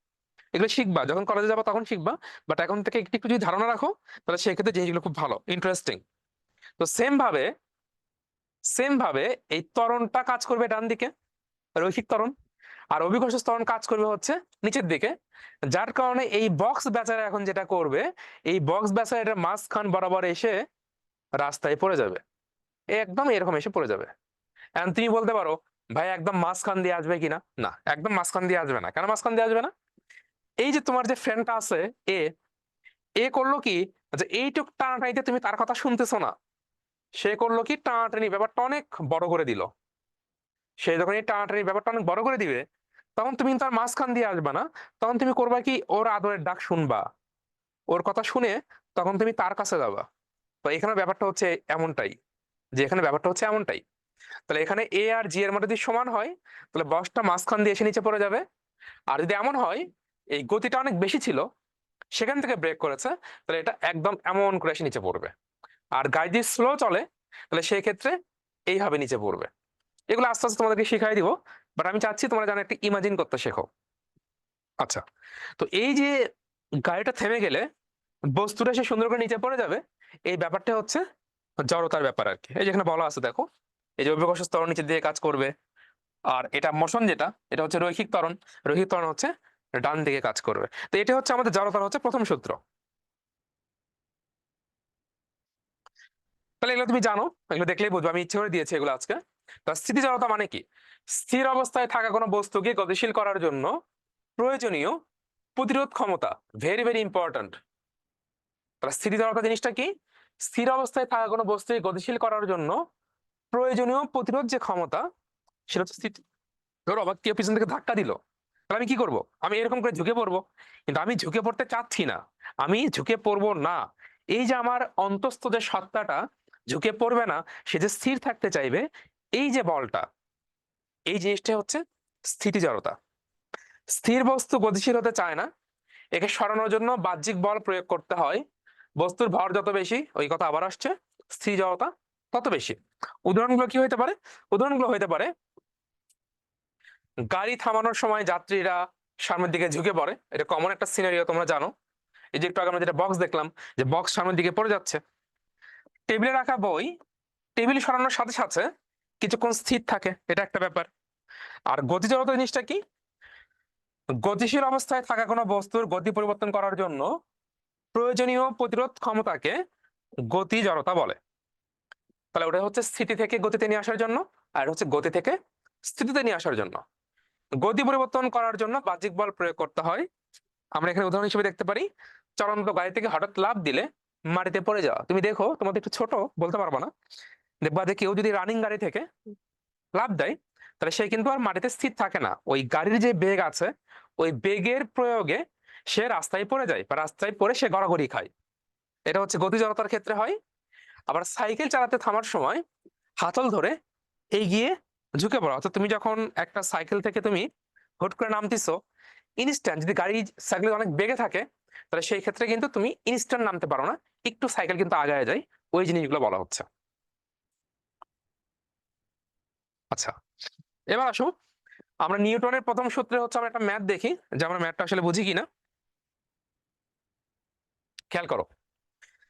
এগুলো শিখবা যখন কলেজে যাবা, তখন শিখবা। বাট এখন থেকে একটু একটু যদি ধারণা রাখো, তাহলে সেক্ষেত্রে জিনিসগুলো খুব ভালো, ইন্টারেস্টিং। তো সেম ভাবে এই ত্বরণটা কাজ করবে ডান দিকে, রৈখিক ত্বরণ, আর অভিকর্ষ ত্বরণ কাজ করবে হচ্ছে নিচের দিকে। যার কারণে এই বক্স বেচারা এখন যেটা করবে, এই বক্স বেচারা এটা মাঝখান বরাবর এসে রাস্তায় পড়ে যাবে, একদম এরকম এসে পড়ে যাবে। এখন তুমি বলতে পারো, ভাই একদম মাঝখান দিয়ে আসবে কিনা? না, একদম মাঝখান দিয়ে আসবে না। কেন মাঝখান দিয়ে আসবে না? এই যে তোমার যে ফ্রেন্ডটা আছে এ এ করলো কি, যে এইটুক টানাটানিতে তুমি তার কথা শুনতেছো না, সে করলো কি, টানাটানি ব্যাপারটা অনেক বড় করে দিল। সে যখন এই টানাটানি ব্যাপারটা অনেক বড় করে দিবে, তখন তুমি কিন্তু আর মাঝখান দিয়ে আসবে না। তখন তুমি করবা কি, ওর আদরের ডাক শুনবা, ওর কথা শুনে তখন তুমি তার কাছে যাবা। তো এখানে ব্যাপারটা হচ্ছে এমনটাই, যে এখানে ব্যাপারটা হচ্ছে এমনটাই। তাহলে এখানে এ আর জি এর মধ্যে যদি সমান হয়, তাহলে বসটা মাঝখান দিয়ে এসে নিচে পড়ে যাবে। আর যদি এমন হয় এই গতিটা অনেক বেশি ছিল, সেখান থেকে ব্রেক করেছে, তাহলে এটা একদম এমন করে এসে নিচে পড়বে। আর গাড়ি যদি স্লো চলে, তাহলে সেই ক্ষেত্রে এইভাবে নিচে পড়বে। এগুলো আস্তে আস্তে তোমাদেরকে শিখাই দিব, বাট আমি চাচ্ছি তোমরা যেন একটা ইমাজিন করতে শেখো। আচ্ছা, তো এই যে গাড়িটা থেমে গেলে বস্তুটা সে সুন্দর করে নিচে পড়ে যাবে, এই ব্যাপারটা হচ্ছে জড়তার ব্যাপার আর কি। এই যেখানে বলা আছে দেখো, এই যে অভিকর্ষ ত্বরণ নিচের দিকে কাজ করবে, আর এটা মোশন যেটা, এটা হচ্ছে রৈখিক ত্বরণ। রৈখিক ত্বরণ হচ্ছে ডান দিকে কাজ করবে। তো এটা হচ্ছে আমাদের জড়তার হচ্ছে প্রথম সূত্র। তাহলে এগুলো তুমি জানো, এগুলো দেখলেই বুঝবো, আমি ইচ্ছে করে দিয়েছি এগুলো আজকে। তা স্থিতি জড়তা মানে কি? স্থির অবস্থায় থাকা কোনো বস্তুকে গতিশীল করার জন্য প্রয়োজনীয় প্রতিরোধ ক্ষমতা। Very very important. তাহলে স্থিতি জড়তা জিনিসটা কি? স্থির অবস্থায় থাকা কোনো বস্তুকে গতিশীল করার জন্য প্রয়োজনীয় প্রতিরোধ যে ক্ষমতা, সেটা হচ্ছে স্থিতি। ধরো আমাকে কেউ পিছন থেকে ধাক্কা দিল, তাহলে আমি কি করব? আমি এরকম করে ঝুঁকে পড়বো। কিন্তু আমি ঝুঁকে পড়তে চাচ্ছি না, আমি ঝুঁকে পড়বো না। এই যে আমার অন্তস্থ যে সত্তাটা ঝুঁকে পড়বে না, সে যে স্থির থাকতে চাইবে, এই যে বলটা, এই জিনিসটা হচ্ছে স্থিতি জড়তা। স্থির বস্তু গতিশীল হতে চায় না, একে সরানোর জন্য বাহ্যিক বল প্রয়োগ করতে হয়। বস্তুর ভর যত বেশি, ওই কথা আবার আসছে, স্থির জড়তা তত বেশি। উদাহরণগুলো কি হইতে পারে? উদাহরণগুলো হইতে পারে, গাড়ি থামানোর সময় যাত্রীরা সামনের দিকে ঝুঁকে পড়ে, এটা কমন একটা সিনারিও, তোমরা জানো। এই যে একটু আগে আমরা যেটা বক্স দেখলাম, যে বক্স সামনের দিকে পড়ে যাচ্ছে। টেবিলে রাখা বই টেবিল সরানোর সাথে সাথে কিছুক্ষণ স্থির থাকে, এটা একটা ব্যাপার। আর গতি জড়তা জিনিসটা কি? গতিশীল অবস্থায় থাকা কোনো বস্তুর গতি পরিবর্তন করার জন্য প্রয়োজনীয় প্রতিরোধ ক্ষমতাকে গতি জড়তা বলে। তাহলে ওটা হচ্ছে স্থিতি থেকে গতিতে নিয়ে আসার জন্য, আর হচ্ছে গতি থেকে স্থিতিতে নিয়ে আসার জন্য। গতি পরিবর্তন করার জন্য বাহ্যিক বল প্রয়োগ করতে হয়। আমরা এখানে উদাহরণ হিসেবে দেখতে পারি, চলন্ত গাড়ি থেকে হঠাৎ লাফ দিলে মাটিতে পড়ে যাওয়া। তুমি দেখো, তোমাদের একটু ছোট বলতে পারবা না, দেখবা যে কেউ যদি রানিং গাড়ি থেকে লাফ দেয়, তাহলে সে কিন্তু আর মাটিতে স্থির থাকে না। ওই গাড়ির যে বেগ আছে, ওই বেগের প্রয়োগে সে রাস্তায় পড়ে যায় বা রাস্তায় পড়ে সে গড়াগড়ি খায়। এটা হচ্ছে গতি জড়তার ক্ষেত্রে হয়। আবার সাইকেল চালাতে থামার সময় হাতল ধরে এগিয়ে ঝুঁকে পড়া, অর্থাৎ তুমি যখন একটা সাইকেল থেকে তুমি হুট করে নামতেছো, ইনস্ট্যান্ট যদি গাড়ি সাইকেল অনেক বেগে থাকে তাহলে সেই ক্ষেত্রে কিন্তু তুমি ইনস্ট্যান্ট নামতে পারো না, একটু সাইকেল কিন্তু আগায় যায়। ওই জিনিসগুলো বলা হচ্ছে। আচ্ছা, এবার আসো আমরা নিউটনের প্রথম সূত্রে হচ্ছে আমরা একটা ম্যাথ দেখি যে আমরা ম্যাথটা আসলে বুঝি কিনা। খেয়াল করো,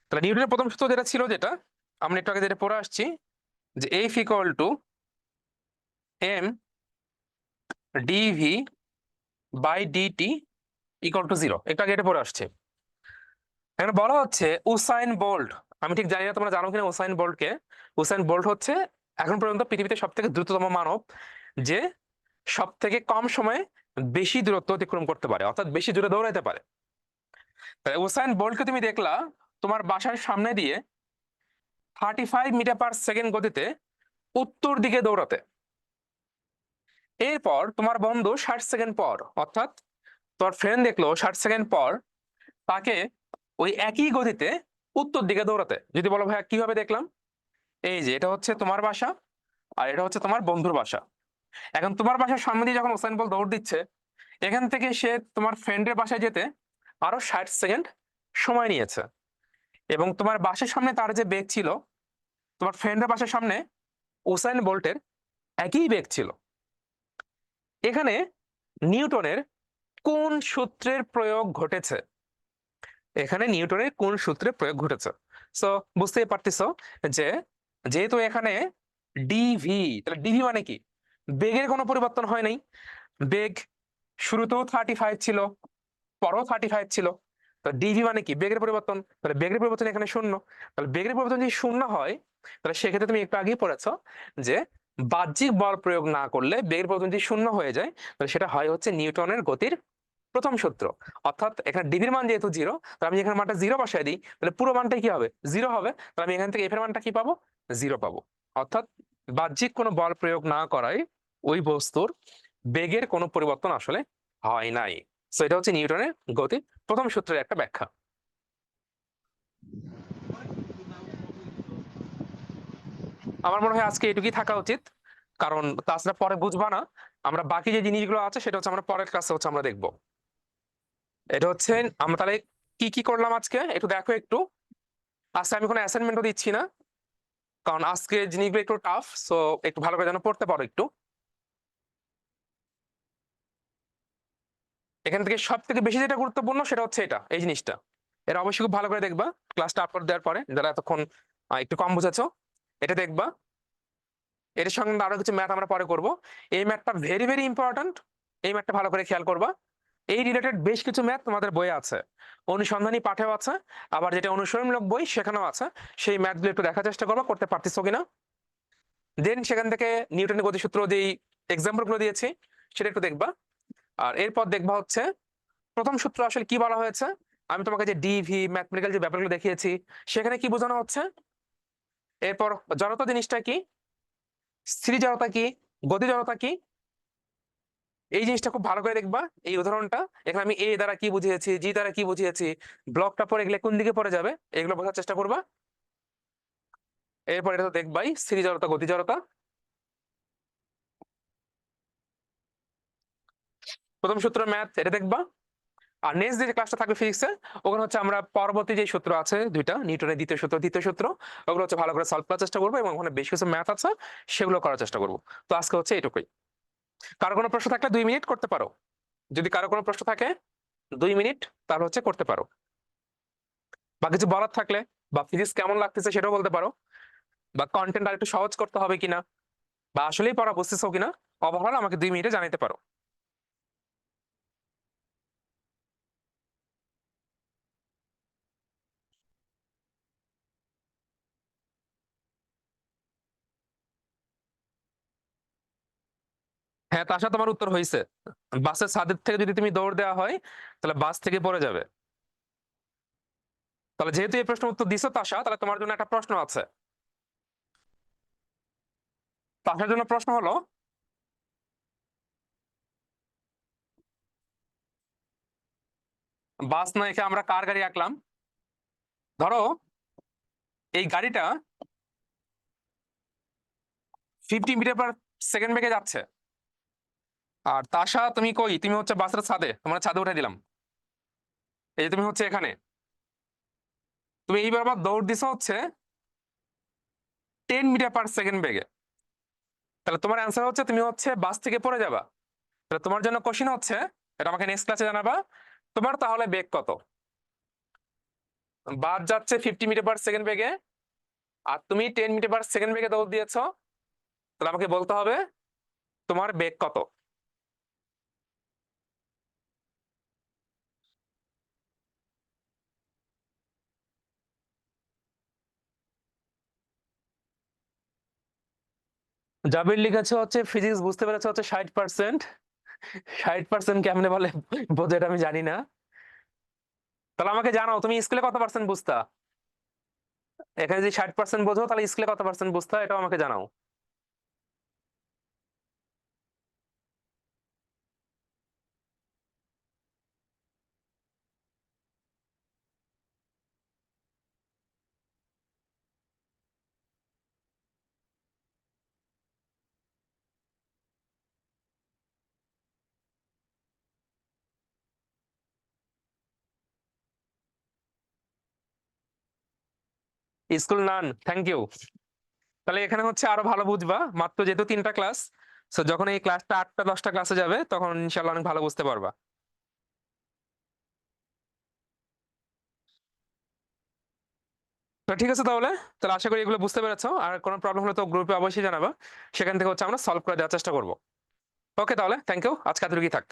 তাহলে নিউটনের প্রথম সূত্র যেটা ছিল, যেটা আমরা একটু আগে যেটা পড়ে আসছি, যে F equal to M DV by DT equal to zero, একটু আগে এটা পড়ে আসছে। এখানে বলা হচ্ছে উসাইন বোল্ট, আমি ঠিক জানি না তোমরা জানো কিনা উসাইন বোল্টকে। উসাইন বোল্ট হচ্ছে এখন পর্যন্ত পৃথিবীতে সব থেকে দ্রুততম মানব, যে সব থেকে কম সময়ে বেশি দূরত্ব অতিক্রম করতে পারে, অর্থাৎ বেশি দূরে দৌড়াইতে পারে। তাই উসাইন বোল্টকে তুমি দেখলা তোমার বাসার সামনে দিয়ে 35 মিটার পার সেকেন্ড গতিতে উত্তর দিকে দৌড়াতে। এরপর তোমার বন্ধু 60 সেকেন্ড পর, অর্থাৎ তোমার ফ্রেন্ড দেখলো 60 সেকেন্ড পর তাকে ওই একই গতিতে উত্তর দিকে দৌড়াতে। যদি বলো ভাইয়া কিভাবে দেখলাম, এই যে এটা হচ্ছে তোমার বাসা আর এটা হচ্ছে তোমার বন্ধুর বাসা। এখন তোমার বাসার সামনে দিয়ে যখন ওসাইন বল দৌড় দিচ্ছে, এখান থেকে সে তোমার ফ্রেন্ডের বাসায় যেতে আরো 60 সেকেন্ড সময় নিয়েছে, এবং তোমার বাসার সামনে তার যে বেগ ছিল, তোমার ফ্রেন্ডের বাসার সামনে ওসাইন বোল্টের একই বেগ ছিল। এখানে নিউটনের কোন সূত্রের প্রয়োগ ঘটেছে? এখানে নিউটনের কোন সূত্রের প্রয়োগ ঘটেছে? সো বুঝতেই পারতেছো যে যেহেতু এখানে ডিভি, তাহলে ডিভি মানে কি? বেগের কোনো পরিবর্তন হয় নাই। বেগ শুরুতেও 35 ছিল, পরও 35 ছিল। তো ডিভি মানে কি? বেগের পরিবর্তন। তাহলে বেগের পরিবর্তন এখানে শূন্য। তাহলে বেগের পরিবর্তন যদি শূন্য হয়, তাহলে সেক্ষেত্রে তুমি একটু আগেই পড়েছো যে বাহ্যিক বল প্রয়োগ না করলে বেগের পরিবর্তন যদি শূন্য হয়ে যায়, তাহলে সেটা হয় হচ্ছে নিউটনের গতির প্রথম সূত্র। অর্থাৎ এখানে ডিভির মান যেহেতু জিরো, তাহলে আমি এখানে মানটা জিরো বসাই দিই, তাহলে পুরো মানটা কি হবে? জিরো হবে। তাহলে আমি এখান থেকে এফ এর মানটা কি পাবো? জিরো পাবো। অর্থাৎ বাহ্যিক কোনো বল প্রয়োগ না করায় ওই বস্তুর বেগের কোনো পরিবর্তন আসলে হয় নাই। সো এটা হচ্ছে নিউটনের গতির প্রথম সূত্রের একটা ব্যাখ্যা। আমার মনে হয় আজকে এটুকুই থাকা উচিত, কারণ তাছাড়া পরে বুঝবা না। আমরা বাকি যে জিনিসগুলো আছে সেটা হচ্ছে আমরা পরের ক্লাসে হচ্ছে আমরা দেখবো। এটা হচ্ছে আমরা তাহলে কি কি করলাম আজকে একটু দেখো একটু। আজকে আমি কোনো অ্যাসাইনমেন্টও দিচ্ছি না, কারণ আজকে জিনিসগুলো একটু টাফ। সো একটু ভালো করে যেন পড়তে পারো একটু। এখান থেকে সব থেকে বেশি যেটা গুরুত্বপূর্ণ সেটা হচ্ছে এটা, এই জিনিসটা। এটা অবশ্যই খুব ভালো করে দেখবা ক্লাসটা আপলোড দেওয়ার পরে, যারা এতক্ষণ একটু কম বুঝেছো এটা দেখবা। এর সঙ্গে আরো কিছু ম্যাথ আমরা পরে করব। এই ম্যাথটা ভেরি ভেরি ইম্পর্ট্যান্ট, এই ম্যাথটা ভালো করে খেয়াল করবা। এই রিলেটেড বেশ কিছু ম্যাথ তোমাদের বইয়ে আছে, অনুসন্ধানী পাঠেও আছে, আবার যেটা অনুশীলনমূলক বই সেখানেও আছে। সেই ম্যাথগুলো একটু দেখার চেষ্টা করবা, করতে পারতেছো কিনা। দেন সেখান থেকে নিউটনের গতিসূত্র যেই এক্সাম্পল গুলো দিয়েছি সেটা একটু দেখবা। আর এরপর দেখবা হচ্ছে প্রথম সূত্র আসলে কি বলা হয়েছে। আমি তোমাকে যে ডিভি ম্যাথমেটিক্যাল যে ব্যাপারগুলো দেখিয়েছি সেখানে কি বোঝানো হচ্ছে। এরপর জড়তা জিনিসটা কি, স্থির জড়তা কি, গতি জড়তা কি, এই জিনিসটা খুব ভালো করে দেখবা। এই উদাহরণটা এখানে আমি এ দ্বারা কি বুঝিয়েছি, জি দ্বারা কি বুঝিয়েছি, ব্লকটা পরে গেলে কোন দিকে পড়ে যাবে, এগুলো বোঝার চেষ্টা করবা। এরপর এটা তো দেখবাই স্থির জড়তা গতি জড়তা। প্রথম সূত্র ম্যাথ এটা দেখবা। আর নেক্সট যে ক্লাসটা থাকবে ফিজিক্সে, ওখানে হচ্ছে আমরা পরবর্তী যে সূত্র আছে দুইটা, নিউটনের দ্বিতীয় সূত্র তৃতীয় সূত্র, ওগুলো হচ্ছে ভালো করে সলভ করার চেষ্টা করবো, এবং ওখানে বেশ কিছু ম্যাথ আছে সেগুলো করার চেষ্টা করবো। তো আজকে হচ্ছে এটুকুই। কারো কোনো প্রশ্ন থাকলে 2 মিনিট করতে পারো। যদি কারো কোনো প্রশ্ন থাকে 2 মিনিট তাহলে হচ্ছে করতে পারো, বা কিছু বলার থাকলে, বা ফিজিক্স কেমন লাগতেছে সেটাও বলতে পারো, বা কন্টেন্ট আর একটু সহজ করতে হবে কিনা, বা আসলেই পড়া বুঝতেছো কিনা, ওভারঅল আমাকে 2 মিনিটে জানাতে পারো। হ্যাঁ, তার সাথে তোমার উত্তর হয়েছে। বাসের ছাদের থেকে যদি তুমি দৌড় দেওয়া হয় তাহলে বাস থেকে পড়ে যাবে। তাহলে যেহেতু এই প্রশ্ন উত্তর দিছো তাশা, তাহলে তোমার জন্য একটা প্রশ্ন আছে। তাশার জন্য প্রশ্ন হলো, বাস না এখানে আমরা কার গাড়ি আঁকলাম। ধরো এই গাড়িটা 50 মিটার পার সেকেন্ড বেগে যাচ্ছে। আর তাসা তুমি কই? তুমি হচ্ছে বাসের ছাদে, তোমার ছাদে উঠে দিলাম। এই যে তুমি হচ্ছে এখানে, তুমি এইবার আবার দৌড় দিছো হচ্ছে 10 মিটার পার সেকেন্ড বেগে। তাহলে তোমার অ্যান্সার হচ্ছে তুমি হচ্ছে বাস থেকে পড়ে যাবা। তাহলে তোমার জন্য কোশ্চেন হচ্ছে, এটা আমাকে নেক্সট ক্লাসে জানাবা, তোমার তাহলে বেগ কত। বাস যাচ্ছে 50 মিটার পার সেকেন্ড বেগে, আর তুমি 10 মিটার পার সেকেন্ড বেগে দৌড় দিয়েছো, তাহলে আমাকে বলতে হবে তোমার বেগ কত। জাবির লিখেছে হচ্ছে ফিজিক্স বুঝতে পেরেছে হচ্ছে 60%। 60% কেমনে বলে বোঝে এটা আমি জানি না। তাহলে আমাকে জানাও তুমি স্কুলে কত পার্সেন্ট বুঝতা। এখানে যদি 60% বোঝো তাহলে স্কুলে কত পার্সেন্ট বুঝতা, এটাও আমাকে জানাও। স্কুল নান, থ্যাংক ইউ। তাহলে এখানে হচ্ছে আরো ভালো বুঝবা, মাত্র যেহেতু 3টা ক্লাস, সো যখন এই ক্লাসটা 8টা 10টা ক্লাসে যাবে তখন ইনশাল্লাহ অনেক ভালো বুঝতে পারবা। তো ঠিক আছে তাহলে, তাহলে আশা করি এগুলো বুঝতে পেরেছো। আর কোনো প্রবলেম হলে তো গ্রুপে অবশ্যই জানাবা, সেখান থেকে হচ্ছে আমরা সলভ করে দেওয়ার চেষ্টা করবো। ওকে তাহলে, থ্যাংক ইউ, আজকে এতটুকুই থাক।